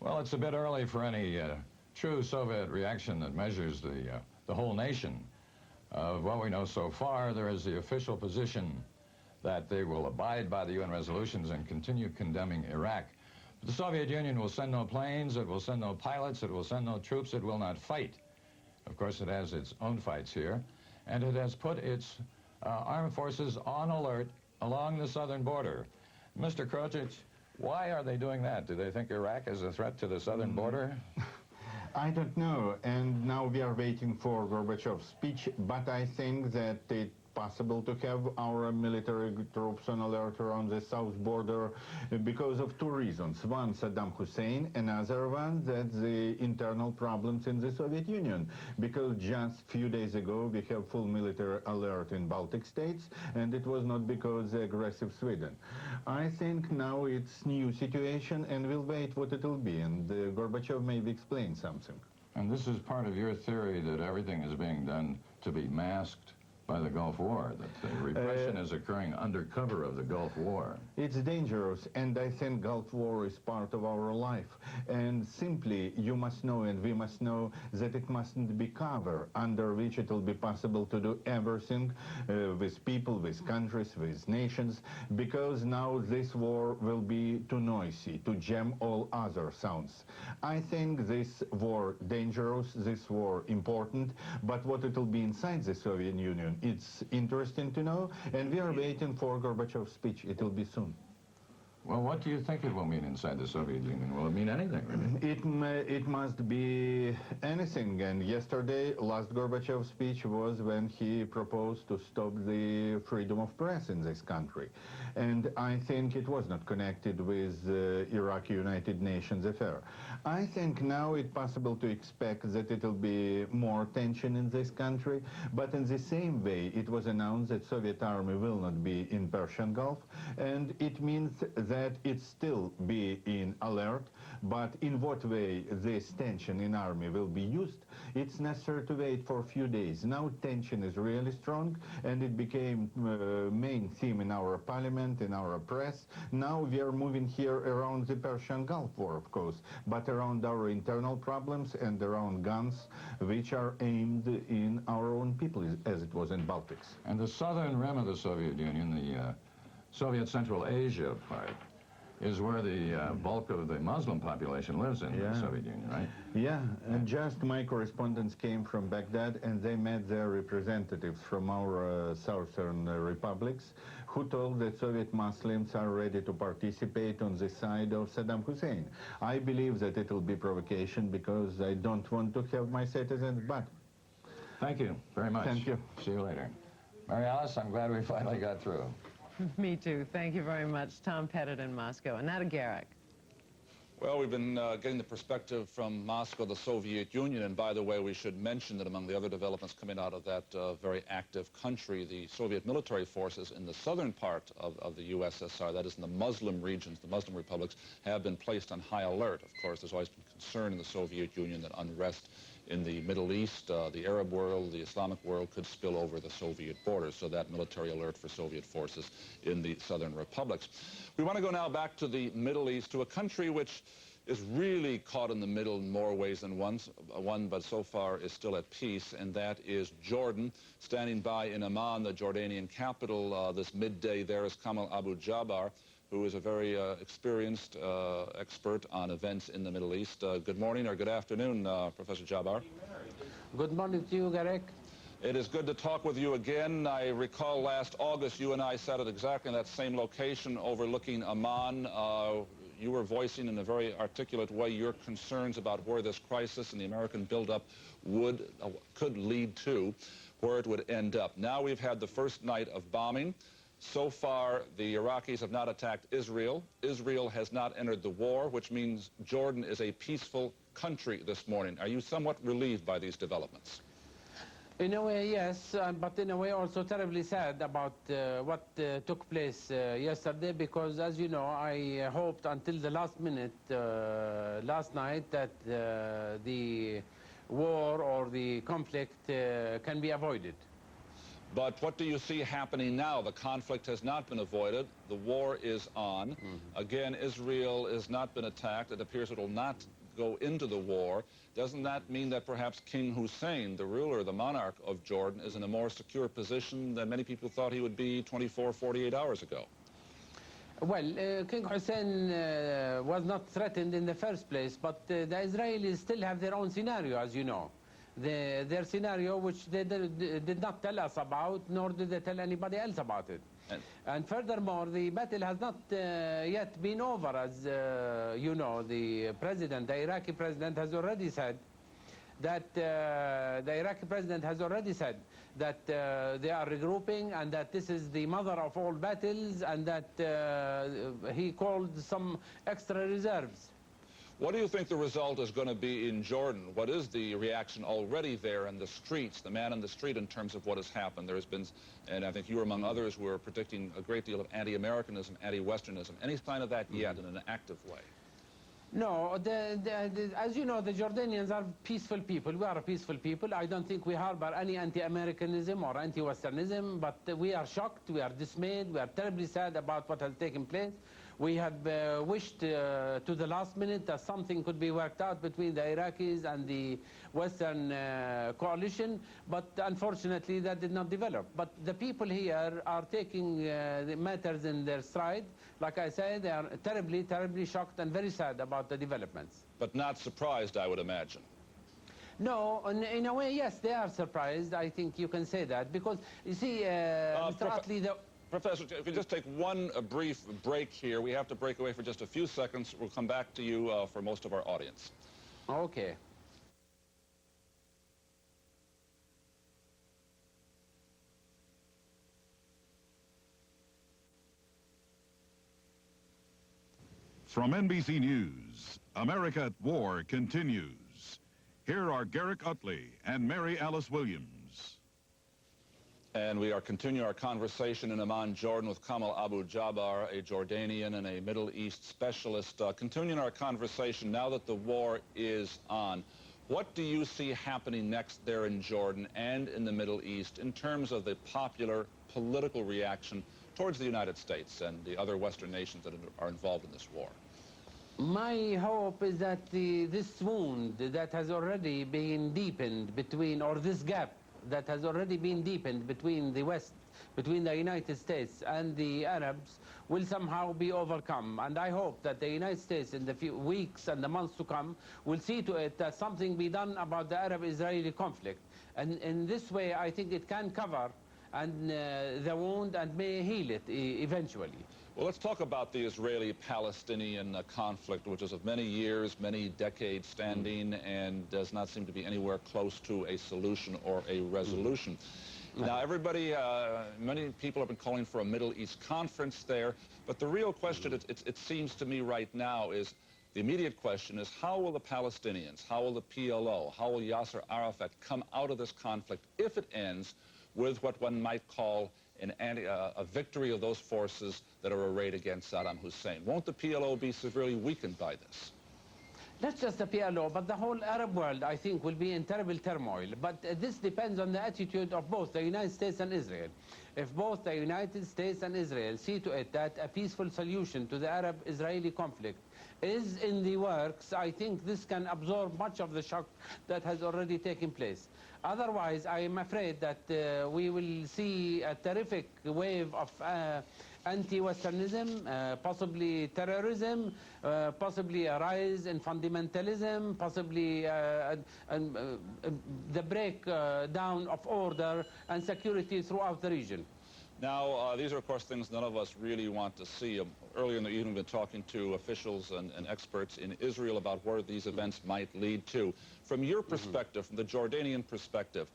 Well, it's a bit early for any true Soviet reaction that measures the whole nation. Of what we know so far, there is the official position that they will abide by the UN resolutions and continue condemning Iraq. But the Soviet Union will send no planes, it will send no pilots, it will send no troops, it will not fight. Of course, it has its own fights here, and it has put its armed forces on alert along the southern border. Mr. Karadzic, why are they doing that? Do they think Iraq is a threat to the southern border?
I don't know, and now we are waiting for Gorbachev's speech, but I think that it's possible to have our military troops on alert around the south border because of two reasons. One, Saddam Hussein, another one, that the internal problems in the Soviet Union, because just a few days ago we have full military alert in Baltic states, and it was not because the aggressive Sweden. I think now it's new situation, and we'll wait what it will be, and Gorbachev maybe explain something.
And this is part of your theory that everything is being done to be masked by the Gulf War, that the repression is occurring under cover of the Gulf War.
It's dangerous, and I think Gulf War is part of our life. And simply, you must know, and we must know, that it mustn't be cover under which it will be possible to do everything with people, with countries, with nations, because now this war will be too noisy, to jam all other sounds. I think this war dangerous, this war important, but what it will be inside the Soviet Union, it's interesting to know, and we are waiting for Gorbachev's speech. It will be soon.
Well, what do you think it will mean inside the Soviet Union? Will it mean anything, really?
It must be anything. And yesterday, last Gorbachev's speech was when he proposed to stop the freedom of press in this country. And I think it was not connected with Iraq United Nations affair. I think now it's possible to expect that it will be more tension in this country, but in the same way, it was announced that Soviet army will not be in Persian Gulf, and it means that it still be in alert, but in what way this tension in army will be used, it's necessary to wait for a few days. Now tension is really strong, and it became main theme in our parliament, in our press. Now we are moving here around the Persian Gulf War, of course, but around our internal problems and around guns which are aimed in our own people, as it was in Baltics.
And the southern rim of the Soviet Union, the Soviet Central Asia part, is where the bulk of the Muslim population lives in the Soviet Union, right?
Yeah, and just my correspondents came from Baghdad, and they met their representatives from our southern republics, who told that Soviet Muslims are ready to participate on the side of Saddam Hussein. I believe that it will be provocation, because I don't want to have my citizens back.
Thank you very much.
Thank you.
See you later. Mary Alice, I'm glad we finally got through.
Me too. Thank you very much, Tom Pettit in Moscow. And now to Garrick.
Well, we've been getting the perspective from Moscow, the Soviet Union, and by the way, we should mention that among the other developments coming out of that very active country, the Soviet military forces in the southern part of the USSR, that is in the Muslim regions, the Muslim republics, have been placed on high alert. Of course, there's always been concern in the Soviet Union that unrest in the Middle East, the Arab world, the Islamic world could spill over the Soviet borders, so that military alert for Soviet forces in the southern republics. We want to go now back to the Middle East, to a country which is really caught in the middle in more ways than one, but so far is still at peace, and that is Jordan. Standing by in Amman, the Jordanian capital, this midday there is Kamal Abu Jabbar, who is a very experienced expert on events in the Middle East. Good morning or good afternoon, Professor Jabbar.
Good morning to you, Garek.
It is good to talk with you again. I recall last August you and I sat at exactly that same location overlooking Amman. You were voicing in a very articulate way your concerns about where this crisis and the American buildup could lead to, where it would end up. Now we've had the first night of bombing. So far, the Iraqis have not attacked Israel. Israel has not entered the war, which means Jordan is a peaceful country this morning. Are you somewhat relieved by these developments?
In a way, yes, but in a way also terribly sad about what took place yesterday, because as you know, I hoped until the last minute last night that the war or the conflict can be avoided.
But what do you see happening now? The conflict has not been avoided. The war is on. Again, Israel has not been attacked. It appears it will not go into the war. Doesn't that mean that perhaps King Hussein, the ruler, the monarch of Jordan, is in a more secure position than many people thought he would be 24, 48 hours ago?
Well, King Hussein was not threatened in the first place, but the Israelis still have their own scenario, as you know. Their scenario, which they did not tell us about, nor did they tell anybody else about it. And furthermore, the battle has not yet been over, as you know. The Iraqi president has already said that they are regrouping, and that this is the mother of all battles, and that he called some extra reserves.
What do you think the result is going to be in Jordan? What is the reaction already there in the streets, the man in the street, in terms of what has happened? There's been, and I think you among others who are predicting a great deal of anti-Americanism, anti-Westernism. Any sign of that yet in an active way?
No, as you know, the Jordanians are peaceful people. We are a peaceful people. I don't think we harbor any anti-Americanism or anti-Westernism, but we are shocked, we are dismayed, we are terribly sad about what has taken place. We have wished to the last minute that something could be worked out between the Iraqis and the Western coalition, but unfortunately that did not develop. But the people here are taking the matters in their stride. Like I said, they are terribly, terribly shocked and very sad about the developments.
But not surprised, I would imagine.
No, in a way, yes, they are surprised. I think you can say that, because, you see, Mr. Utley,
Professor, if we just take one brief break here. We have to break away for just a few seconds. We'll come back to you for most of our audience.
Okay.
From NBC News, America at War continues. Here are Garrick Utley and Mary Alice Williams.
And we are continuing our conversation in Amman, Jordan, with Kamal Abu Jabbar, a Jordanian and a Middle East specialist. Continuing our conversation now that the war is on, what do you see happening next there in Jordan and in the Middle East in terms of the popular political reaction towards the United States and the other Western nations that are involved in this war?
My hope is that this wound that has already been deepened between, or this gap that has already been deepened between the West, between the United States and the Arabs, will somehow be overcome. And I hope that the United States in the few weeks and the months to come will see to it that something be done about the Arab-Israeli conflict. And in this way, I think it can cover and the wound and may heal it eventually.
Well, let's talk about the Israeli-Palestinian conflict, which is of many years, many decades standing, and does not seem to be anywhere close to a solution or a resolution. Now, everybody, many people have been calling for a Middle East conference there, but the real question, it seems to me right now, is the immediate question is, how will the Palestinians, how will the PLO, how will Yasser Arafat come out of this conflict if it ends with what one might call a victory of those forces that are arrayed against Saddam Hussein? Won't the PLO be severely weakened by this?
Not just the PLO, but the whole Arab world, I think, will be in terrible turmoil. But this depends on the attitude of both the United States and Israel. If both the United States and Israel see to it that a peaceful solution to the Arab-Israeli conflict is in the works, I think this can absorb much of the shock that has already taken place. Otherwise, I am afraid that we will see a terrific wave of anti-Westernism, possibly terrorism, possibly a rise in fundamentalism, possibly the breakdown of order and security throughout the region.
Now, these are, of course, things none of us really want to see. Earlier in the evening, we've been talking to officials and experts in Israel about where these events might lead to. From your perspective, from the Jordanian perspective,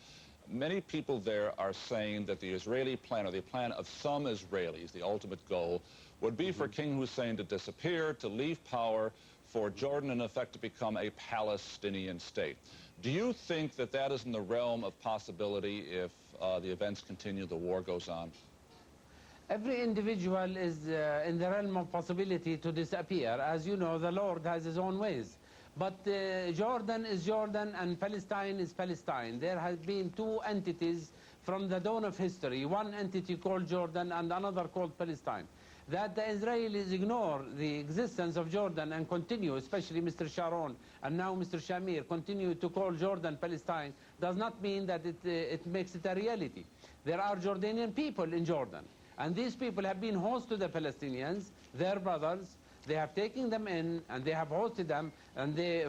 many people there are saying that the Israeli plan, or the plan of some Israelis, the ultimate goal, would be for King Hussein to disappear, to leave power, for Jordan, in effect, to become a Palestinian state. Do you think that that is in the realm of possibility if the events continue, the war goes on?
Every individual is in the realm of possibility to disappear. As you know, the Lord has his own ways. But Jordan is Jordan and Palestine is Palestine. There have been two entities from the dawn of history, one entity called Jordan and another called Palestine. That the Israelis ignore the existence of Jordan and continue, especially Mr. Sharon and now Mr. Shamir, continue to call Jordan Palestine, does not mean that it makes it a reality. There are Jordanian people in Jordan, and these people have been host to the Palestinians, their brothers. They have taken them in and they have hosted them, and they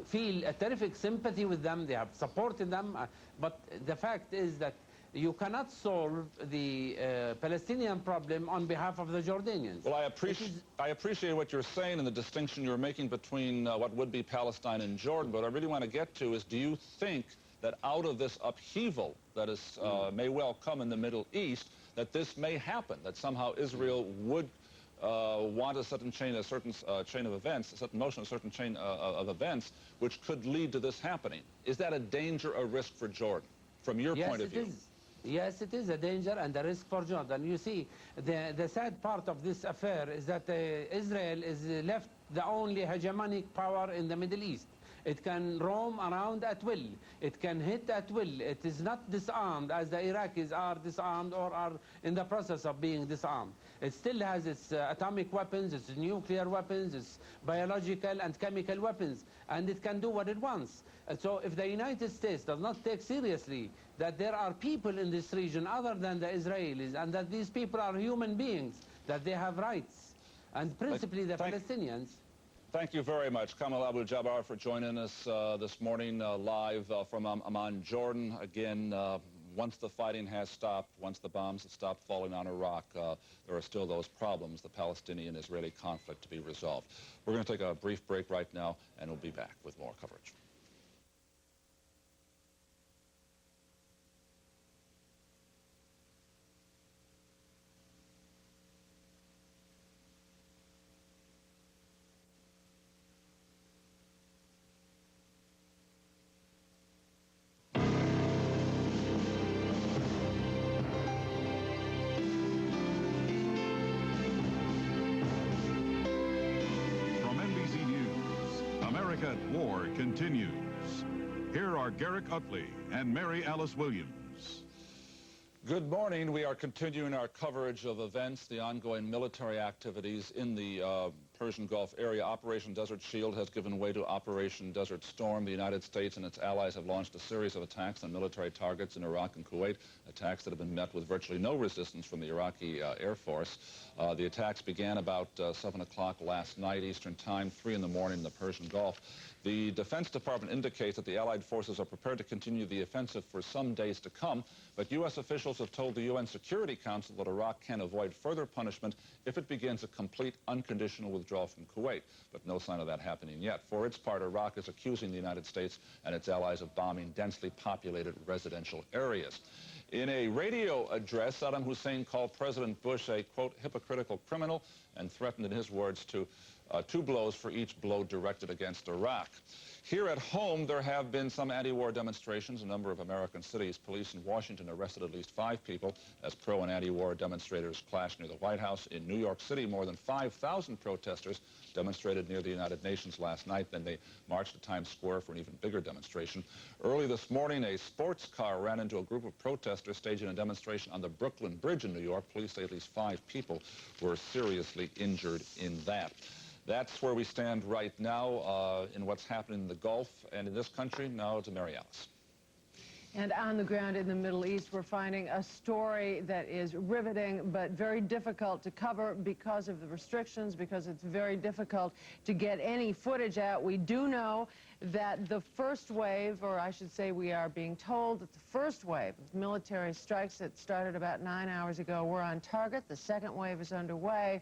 feel a terrific sympathy with them. They have supported them, but the fact is that you cannot solve the Palestinian problem on behalf of the Jordanians.
Well, I appreciate what you're saying and the distinction you're making between what would be Palestine and Jordan, but what I really want to get to is, do you think that out of this upheaval that is, may well come in the Middle East, that this may happen, that somehow Israel would want a certain chain of events, a certain motion, a certain chain of events, which could lead to this happening? Is that a danger, a risk for Jordan, from your point of view?
Yes, it is a danger and a risk for Jordan. You see, the sad part of this affair is that Israel is left the only hegemonic power in the Middle East. It can roam around at will. It can hit at will. It is not disarmed as the Iraqis are disarmed or are in the process of being disarmed. It still has its atomic weapons, its nuclear weapons, its biological and chemical weapons, and it can do what it wants. So if the United States does not take seriously that there are people in this region other than the Israelis, and that these people are human beings, that they have rights, and principally the Palestinians.
Thank you very much, Kamal Abu Jabbar, for joining us this morning live from Amman, Jordan. Again, once the fighting has stopped, once the bombs have stopped falling on Iraq, there are still those problems, the Palestinian-Israeli conflict, to be resolved. We're going to take a brief break right now, and we'll be back with more coverage.
War continues. Here are Garrick Utley and Mary Alice Williams.
Good morning. We are continuing our coverage of events, the ongoing military activities in the Persian Gulf area. Operation Desert Shield has given way to Operation Desert Storm. The United States and its allies have launched a series of attacks on military targets in Iraq and Kuwait, attacks that have been met with virtually no resistance from the Iraqi Air Force. The attacks began about 7 o'clock last night, Eastern Time, 3 in the morning in the Persian Gulf. The Defense Department indicates that the Allied forces are prepared to continue the offensive for some days to come, but U.S. officials have told the UN Security Council that Iraq can avoid further punishment if it begins a complete unconditional withdrawal from Kuwait, but no sign of that happening yet. For its part, Iraq is accusing the United States and its allies of bombing densely populated residential areas. In a radio address, Saddam Hussein called President Bush a, quote, hypocritical criminal and threatened, in his words, to 2 blows for each blow directed against Iraq. Here at home, there have been some anti-war demonstrations in a number of American cities. Police in Washington arrested at least 5 people as pro- and anti-war demonstrators clashed near the White House. In New York City, more than 5,000 protesters demonstrated near the United Nations last night. Then they marched to Times Square for an even bigger demonstration. Early this morning, a sports car ran into a group of protesters staging a demonstration on the Brooklyn Bridge in New York. Police say at least 5 people were seriously injured in that. That's where we stand right now in what's happening in the Gulf and in this country. Now to Mary Alice.
And on the ground in the Middle East, we're finding a story that is riveting but very difficult to cover because of the restrictions, because it's very difficult to get any footage out. We do know that the first wave, or I should say we are being told that the first wave of military strikes that started about 9 hours ago were on target. The second wave is underway.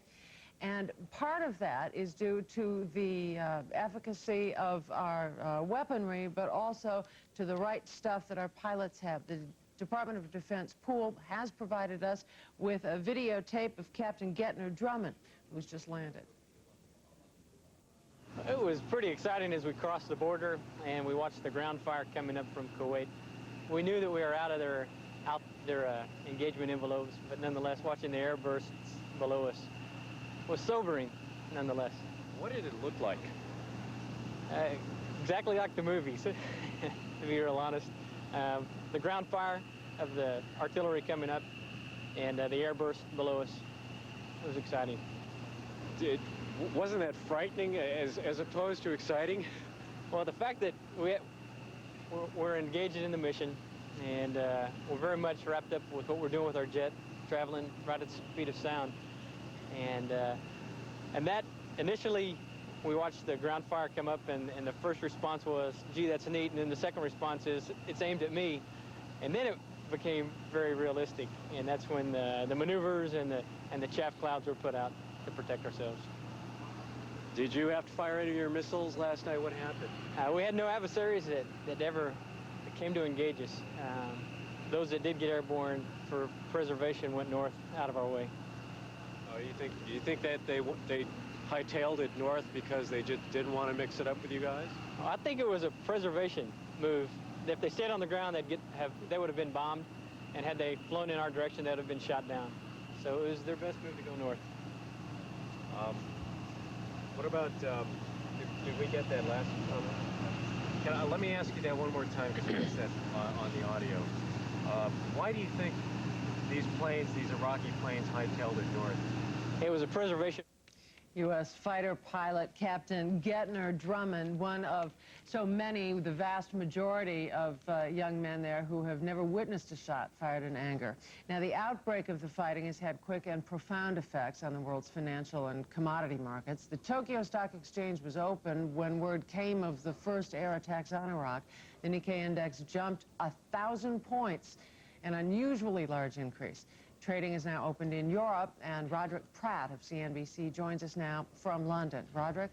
And part of that is due to the efficacy of our weaponry, but also to the right stuff that our pilots have. The Department of Defense pool has provided us with a videotape of Captain Gettner Drummond, who's just landed.
It was pretty exciting as we crossed the border and we watched the ground fire coming up from Kuwait. We knew that we were out of their engagement envelopes, but nonetheless, watching the air bursts below us was sobering, nonetheless.
What did it look like?
Exactly like the movies, to be real honest. The ground fire of the artillery coming up and the airburst below us was exciting.
Wasn't that frightening as opposed to exciting?
Well, the fact that we're engaged in the mission and we're very much wrapped up with what we're doing with our jet, traveling right at the speed of sound. And that initially we watched the ground fire come up and the first response was, gee, that's neat. And then the second response is, it's aimed at me. And then it became very realistic. And that's when the maneuvers and the chaff clouds were put out to protect ourselves.
Did you have to fire any of your missiles last night? What happened?
We had no adversaries that ever came to engage us. Those that did get airborne for preservation went north out of our way.
You think that they hightailed it north because they just didn't want to mix it up with you guys?
I think it was a preservation move. If they stayed on the ground, they would have been bombed, and had they flown in our direction, they would have been shot down. So it was their best move to go north.
What about, did we get that last comment? Let me ask you that one more time because you missed that on the audio. Why do you think these Iraqi planes hightailed it north?
It was a preservation.
U.S. fighter pilot Captain Gettner Drummond, one of so many, the vast majority of young men there who have never witnessed a shot fired in anger. Now, the outbreak of the fighting has had quick and profound effects on the world's financial and commodity markets. The Tokyo Stock Exchange was open when word came of the first air attacks on Iraq. The Nikkei index jumped 1,000 points, an unusually large increase. Trading is now opened in Europe, and Roderick Pratt of CNBC joins us now from London. Roderick?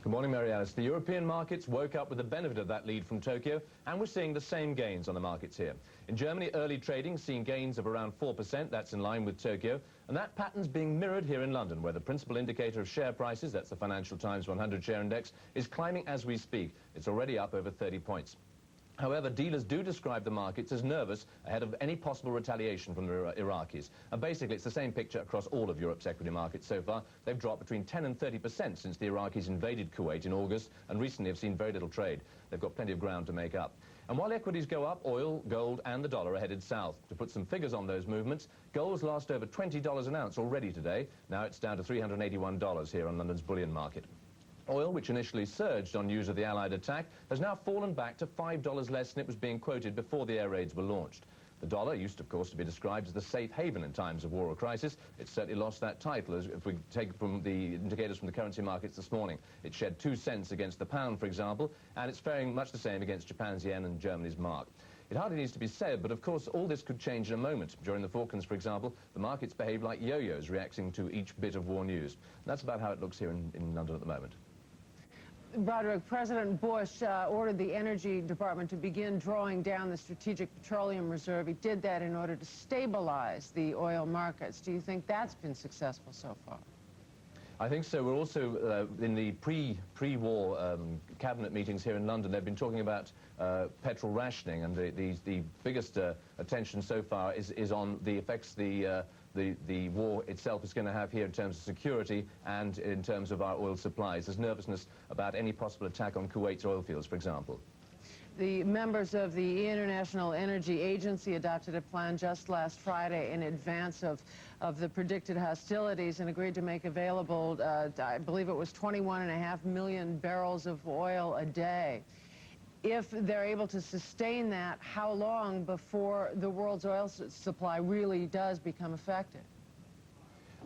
Good morning, Mary Alice. The European markets woke up with the benefit of that lead from Tokyo, and we're seeing the same gains on the markets here. In Germany, early trading seeing gains of around 4%. That's in line with Tokyo. And that pattern's being mirrored here in London, where the principal indicator of share prices, that's the Financial Times 100 share index, is climbing as we speak. It's already up over 30 points. However, dealers do describe the markets as nervous ahead of any possible retaliation from the Iraqis. And basically, it's the same picture across all of Europe's equity markets so far. They've dropped between 10 and 30% since the Iraqis invaded Kuwait in August, and recently have seen very little trade. They've got plenty of ground to make up. And while equities go up, oil, gold, and the dollar are headed south. To put some figures on those movements, gold's lost over $20 an ounce already today. Now it's down to $381 here on London's bullion market. Oil, which initially surged on news of the Allied attack, has now fallen back to $5 less than it was being quoted before the air raids were launched. The dollar used, of course, to be described as the safe haven in times of war or crisis. It's certainly lost that title, as if we take from the indicators from the currency markets this morning. It shed 2 cents against the pound, for example, and it's faring much the same against Japan's yen and Germany's mark. It hardly needs to be said, but of course all this could change in a moment. During the Falklands, for example, the markets behave like yo-yos, reacting to each bit of war news. And that's about how it looks here in London at the moment.
Roderick, President Bush ordered the Energy Department to begin drawing down the Strategic Petroleum Reserve. He did that in order to stabilize the oil markets. Do you think that's been successful so far?
I think so. We're also in the pre-war cabinet meetings here in London. They've been talking about petrol rationing, and the biggest attention so far is on the effects the war itself is going to have here in terms of security and in terms of our oil supplies. There's nervousness about any possible attack on Kuwait's oil fields, for example.
The members of the International Energy Agency adopted a plan just last Friday in advance of the predicted hostilities and agreed to make available, I believe it was 21.5 million barrels of oil a day. if they're able to sustain that, how long before the world's oil supply really does become affected?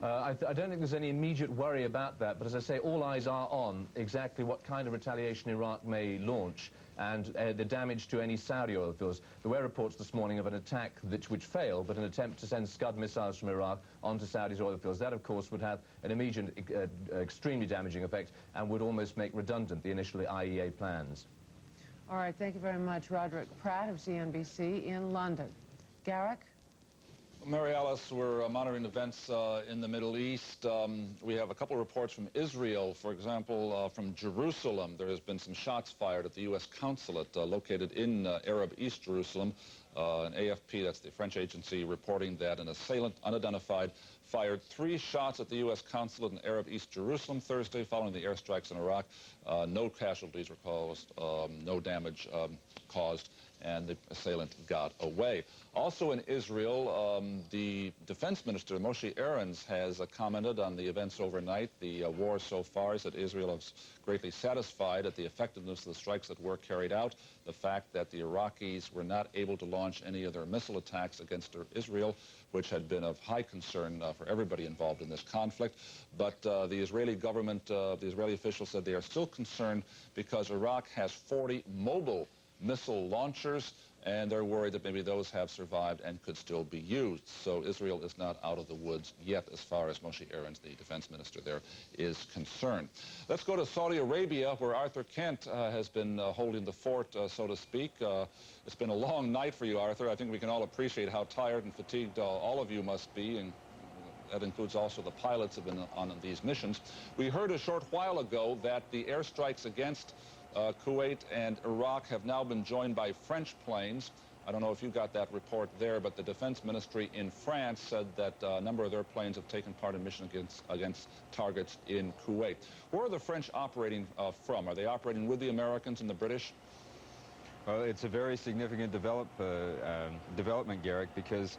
I don't think there's any immediate worry about that, but as I say, all eyes are on exactly what kind of retaliation Iraq may launch and the damage to any Saudi oil fields. There were reports this morning of an attack which failed, but an attempt to send Scud missiles from Iraq onto Saudi's oil fields. That, of course, would have an immediate, extremely damaging effect and would almost make redundant the initial IEA plans.
All right, thank you very much, Roderick Pratt of CNBC in London. Garrick?
Mary Alice, we're monitoring events in the Middle East. We have a couple of reports from Israel. For example, from Jerusalem, there has been some shots fired at the U.S. consulate located in Arab East Jerusalem. An AFP, that's the French agency, reporting that an assailant, unidentified, fired 3 shots at the U.S. consulate in Arab East Jerusalem Thursday following the airstrikes in Iraq. No casualties were caused, no damage caused, and the assailant got away. Also in Israel, the defense minister, Moshe Aarons, has commented on the events overnight. The war so far is that Israel is greatly satisfied at the effectiveness of the strikes that were carried out, the fact that the Iraqis were not able to launch any of their missile attacks against Israel, which had been of high concern for everybody involved in this conflict. But the Israeli government, the Israeli officials said they are still concerned because Iraq has 40 mobile missile launchers, and they're worried that maybe those have survived and could still be used. So Israel is not out of the woods yet as far as Moshe Aarons, the defense minister there, is concerned. Let's go to Saudi Arabia, where Arthur Kent has been holding the fort, so to speak. It's been a long night for you, Arthur. I think we can all appreciate how tired and fatigued all of you must be, and that includes also the pilots who have been on these missions. We heard a short while ago that the airstrikes against Kuwait and Iraq have now been joined by French planes. I don't know if you got that report there, but the defense ministry in France said that a number of their planes have taken part in missions against targets in Kuwait. Where are the French operating from? Are they operating with the Americans and the British?
Well, it's a very significant development, Garrick, because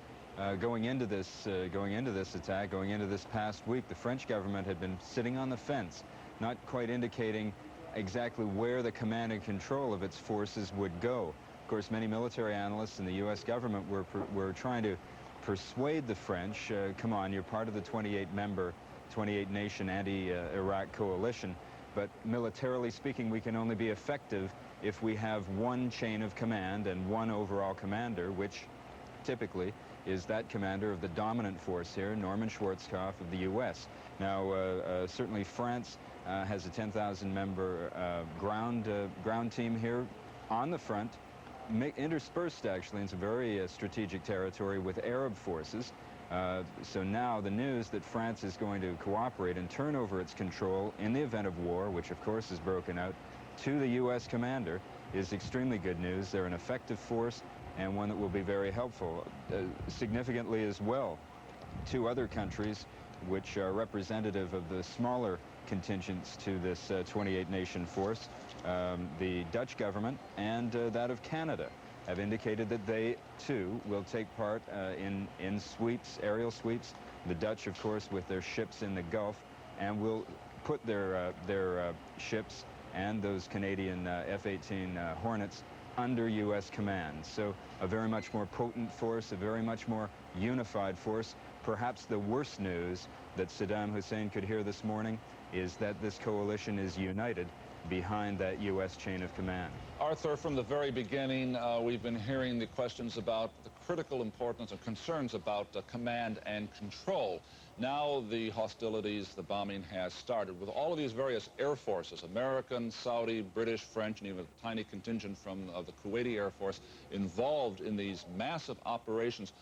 going into this attack, going into this past week, the French government had been sitting on the fence, not quite indicating exactly where the command and control of its forces would go. Of course, many military analysts in the U.S. government were trying to persuade the French, come on, you're part of the 28-nation anti-Iraq coalition, but militarily speaking, we can only be effective if we have one chain of command and one overall commander, which typically is that commander of the dominant force here, Norman Schwarzkopf of the U.S. Now, certainly France has a 10,000-member ground team here on the front, interspersed actually in some very strategic territory with Arab forces. So now the news that France is going to cooperate and turn over its control in the event of war, which of course is broken out, to the U.S. commander is extremely good news. They're an effective force and one that will be very helpful. Significantly as well, 2 other countries which are representative of the smaller contingents to this 28-nation force, the Dutch government and that of Canada, have indicated that they, too, will take part in sweeps, aerial sweeps. The Dutch, of course, with their ships in the Gulf, and will put their ships and those Canadian F-18 Hornets under U.S. command. So a very much more potent force, a very much more unified force. Perhaps the worst news that Saddam Hussein could hear this morning is that this coalition is united behind that U.S. chain of command.
Arthur, from the very beginning, we've been hearing the questions about the critical importance and concerns about command and control. Now the hostilities, the bombing has started with all of these various air forces, American, Saudi, British, French, and even a tiny contingent from the Kuwaiti Air Force involved in these massive operations.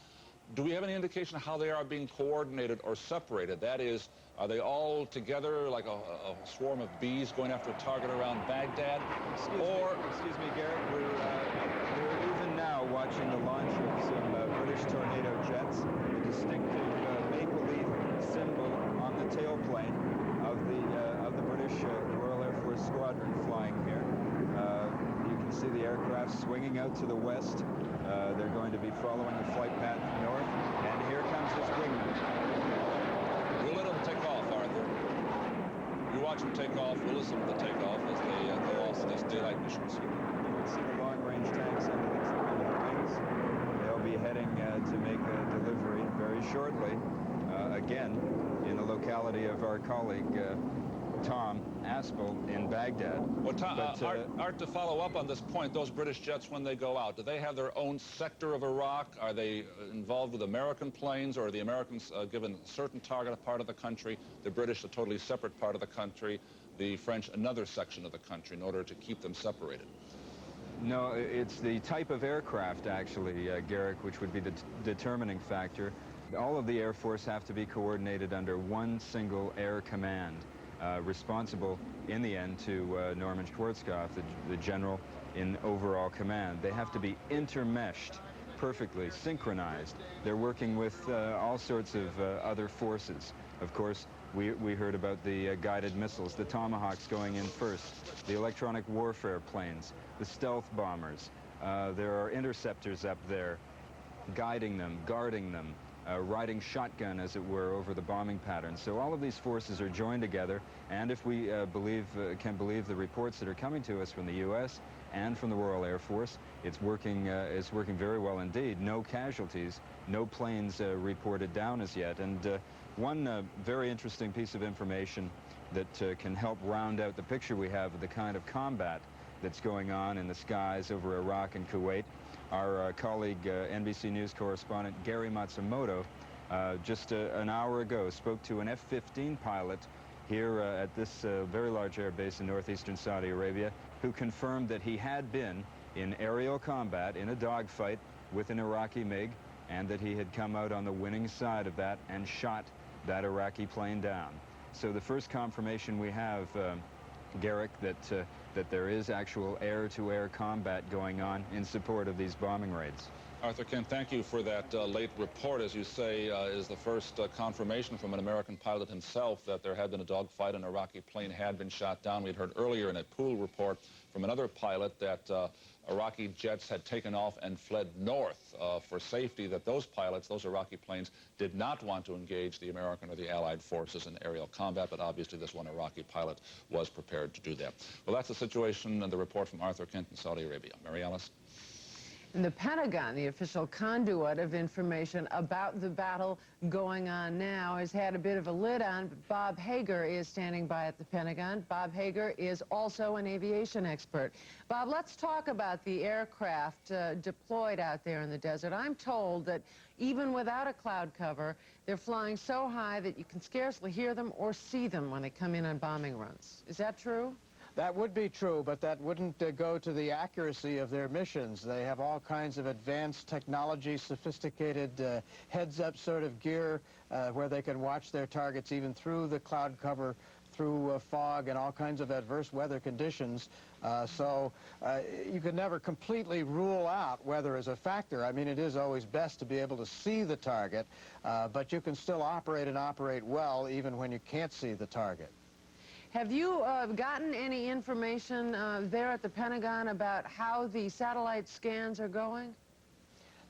Do we have any indication of how they are being coordinated or separated? That is, are they all together like a swarm of bees going after a target around Baghdad?
Excuse me, Garrett, we're even now watching the launch of some British Tornado jets, the distinctive maple leaf symbol on the tailplane of the British Royal Air Force Squadron flying here. You can see the aircraft swinging out to the west. They're going to be following the flight path north, and here comes this wingman.
We'll let them take off, Arthur. You watch them take off. We'll listen to the takeoff as they go off to these daylight missions.
can see the long-range tanks under the wings. They'll be heading to make a delivery very shortly, again, in the locality of our colleague, Tom Aspel in Baghdad.
Well, Tom, Art, to follow up on this point, those British jets, when they go out, do they have their own sector of Iraq? Are they involved with American planes, or are the Americans given a certain target part of the country, the British a totally separate part of the country, the French another section of the country in order to keep them separated?
No, it's the type of aircraft, actually, Garrick, which would be the determining factor. All of the Air Force have to be coordinated under one single air command. Responsible in the end to Norman Schwarzkopf, the general in overall command. They have to be intermeshed, perfectly synchronized. They're working with all sorts of other forces. Of course, we heard about the guided missiles, the Tomahawks going in first, the electronic warfare planes, the stealth bombers. There are interceptors up there guiding them, guarding them, riding shotgun, as it were, over the bombing patterns. So all of these forces are joined together, and if we can believe the reports that are coming to us from the U.S. and from the Royal Air Force, it's working very well indeed. No casualties, no planes reported down as yet. And one very interesting piece of information that can help round out the picture we have of the kind of combat that's going on in the skies over Iraq and Kuwait. Our colleague, NBC News correspondent Gary Matsumoto, just an hour ago spoke to an F-15 pilot here at this very large air base in northeastern Saudi Arabia, who confirmed that he had been in aerial combat in a dogfight with an Iraqi MiG, and that he had come out on the winning side of that and shot that Iraqi plane down. So the first confirmation we have, Garrick, that there is actual air-to-air combat going on in support of these bombing raids.
Arthur Kent, thank you for that late report. As you say, is the first confirmation from an American pilot himself that there had been a dogfight, an Iraqi plane had been shot down. We'd heard earlier in a pool report from another pilot that Iraqi jets had taken off and fled north for safety, that those pilots, those Iraqi planes, did not want to engage the American or the Allied forces in aerial combat, but obviously this one Iraqi pilot was prepared to do that. Well, that's the situation and the report from Arthur Kent in Saudi Arabia. Mary Alice?
In the Pentagon, the official conduit of information about the battle going on now, has had a bit of a lid on, but Bob Hager is standing by at the Pentagon. Bob Hager is also an aviation expert. Bob, let's talk about the aircraft deployed out there in the desert. I'm told that even without a cloud cover, they're flying so high that you can scarcely hear them or see them when they come in on bombing runs. Is that true?
That would be true, but that wouldn't go to the accuracy of their missions. They have all kinds of advanced technology, sophisticated heads-up sort of gear where they can watch their targets even through the cloud cover, through fog and all kinds of adverse weather conditions. So you could never completely rule out weather as a factor. I mean, it is always best to be able to see the target, but you can still operate and operate well even when you can't see the target.
Have you gotten any information there at the Pentagon about how the satellite scans are going?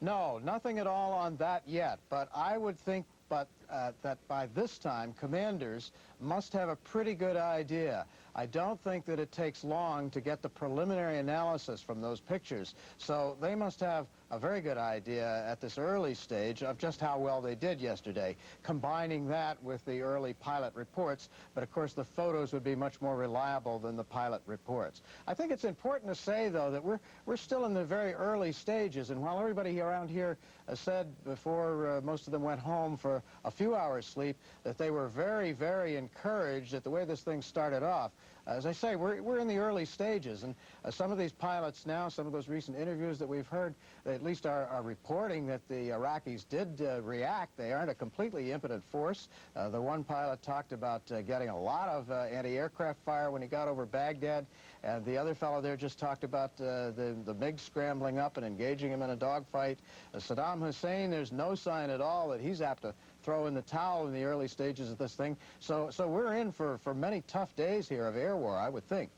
No, nothing at all on that yet, but I would think that by this time, commanders must have a pretty good idea. I don't think that it takes long to get the preliminary analysis from those pictures, so they must have a very good idea at this early stage of just how well they did yesterday, combining that with the early pilot reports. But of course the photos would be much more reliable than the pilot reports. I think it's important to say, though, that we're still in the very early stages, and while everybody around here said before most of them went home for a few hours sleep that they were very, very encouraged at the way this thing started off. As I say, we're in the early stages, and some of these pilots now, some of those recent interviews that we've heard, they at least are reporting that the Iraqis did react. They aren't a completely impotent force. The one pilot talked about getting a lot of anti-aircraft fire when he got over Baghdad, and the other fellow there just talked about the MiG scrambling up and engaging him in a dogfight. Saddam Hussein, there's no sign at all that he's apt to throw in the towel in the early stages of this thing. So we're in for many tough days here of air war, I would think.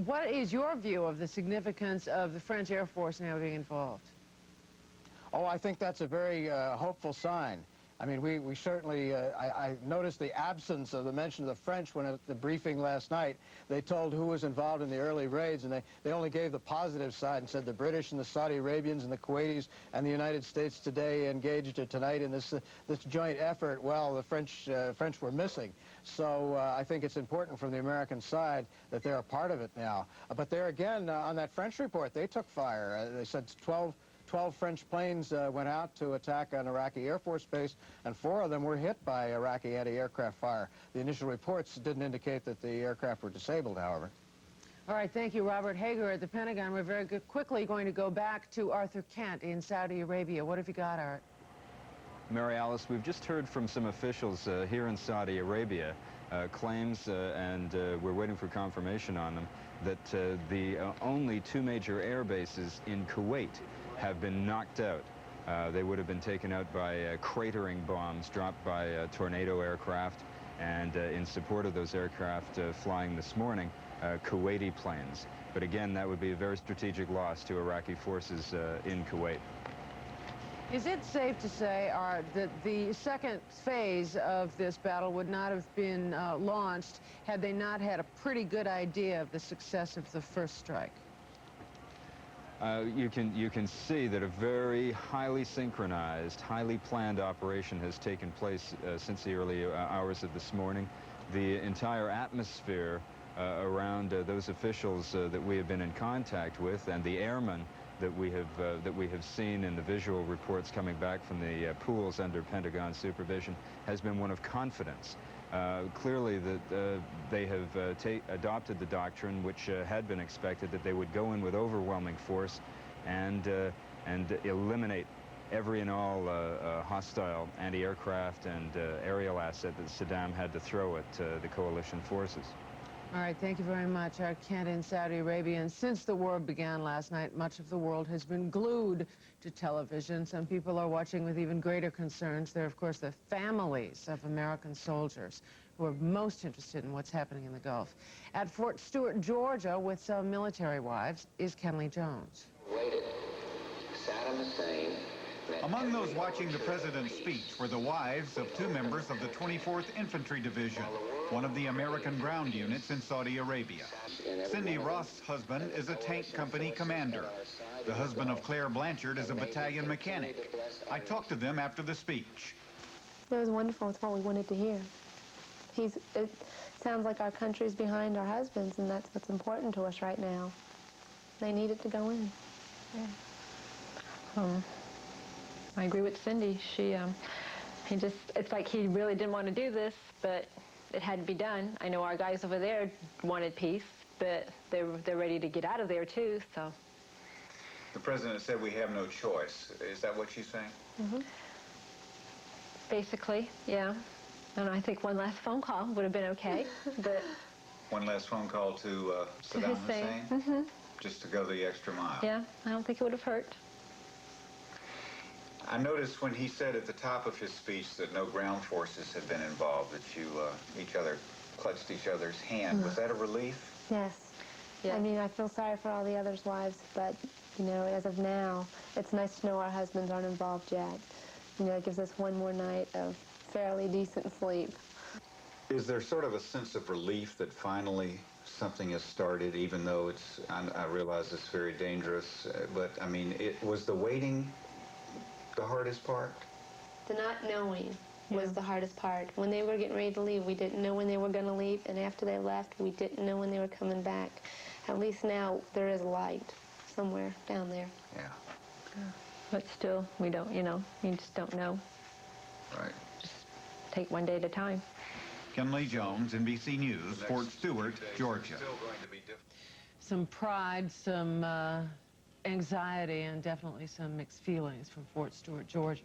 What is your view of the significance of the French Air Force now being involved?
Oh, I think that's a very hopeful sign. I mean, we certainly, I noticed the absence of the mention of the French when at the briefing last night, they told who was involved in the early raids, and they only gave the positive side and said the British and the Saudi Arabians and the Kuwaitis and the United States today engaged tonight in this joint effort. Well, the French were missing. So I think it's important from the American side that they're a part of it now. But there again, on that French report, they took fire. They said 12 French planes went out to attack an Iraqi Air Force base, and 4 of them were hit by Iraqi anti-aircraft fire. The initial reports didn't indicate that the aircraft were disabled, however.
All right, thank you, Robert Hager at the Pentagon. We're very quickly going to go back to Arthur Kent in Saudi Arabia. What have you got, Art?
Mary Alice, we've just heard from some officials here in Saudi Arabia, claims, and we're waiting for confirmation on them, that the only 2 major air bases in Kuwait have been knocked out. They would have been taken out by cratering bombs dropped by tornado aircraft, and in support of those aircraft flying this morning, Kuwaiti planes. But again, that would be a very strategic loss to Iraqi forces in Kuwait.
Is it safe to say, Art, that the second phase of this battle would not have been launched had they not had a pretty good idea of the success of the first strike?
You can see that a very highly synchronized, highly planned operation has taken place since the early hours of this morning. The entire atmosphere around those officials that we have been in contact with, and the airmen that we have seen in the visual reports coming back from the pools under Pentagon supervision, has been one of confidence. Clearly that they have adopted the doctrine which had been expected, that they would go in with overwhelming force and eliminate every and all hostile anti-aircraft and aerial asset that Saddam had to throw at the coalition forces.
All right, thank you very much. Art Kent in Saudi Arabia. And since the war began last night, much of the world has been glued to television. Some people are watching with even greater concerns. There are, of course, the families of American soldiers who are most interested in what's happening in the Gulf. At Fort Stewart, Georgia, with some military wives, is Kenley Jones.
Among those watching the president's speech were the wives of 2 members of the 24th Infantry Division, one of the American ground units in Saudi Arabia. Cindy Roth's husband is a tank company commander. The husband of Claire Blanchard is a battalion mechanic. I talked to them after the speech.
It was wonderful. It's what we wanted to hear. It sounds like our country's behind our husbands, and that's what's important to us right now. They needed to go in.
Yeah. I agree with Cindy. It's like he really didn't want to do this, but it had to be done. I know our guys over there wanted peace, but they're ready to get out of there too, so.
The president said we have no choice. Is that what she's saying?
Mm-hmm. Basically, yeah. And I think one last phone call would have been okay, but.
One last phone call to Saddam Hussein?
Mm-hmm.
Just to go the extra mile.
Yeah, I don't think it would have hurt.
I noticed when he said at the top of his speech that no ground forces had been involved, that you clutched each other's hand.
Mm-hmm.
Was that a relief?
Yes.
Yeah.
I mean, I feel sorry for all the others' wives, but, you know, as of now, it's nice to know our husbands aren't involved yet. You know, it gives us one more night of fairly decent sleep.
Is there sort of a sense of relief that finally something has started, even though I realize it's very dangerous, but, I mean, was the waiting the hardest part?
The not knowing was the hardest part. When they were getting ready to leave, we didn't know when they were going to leave, and after they left, we didn't know when they were coming back. At least now there is light somewhere down there.
Yeah.
But still, we don't, you just don't know.
Right.
Just take one day at a time.
Kenley Jones, NBC News, Fort Stewart, Georgia.
Some pride, some anxiety, and definitely some mixed feelings from Fort Stewart, Georgia.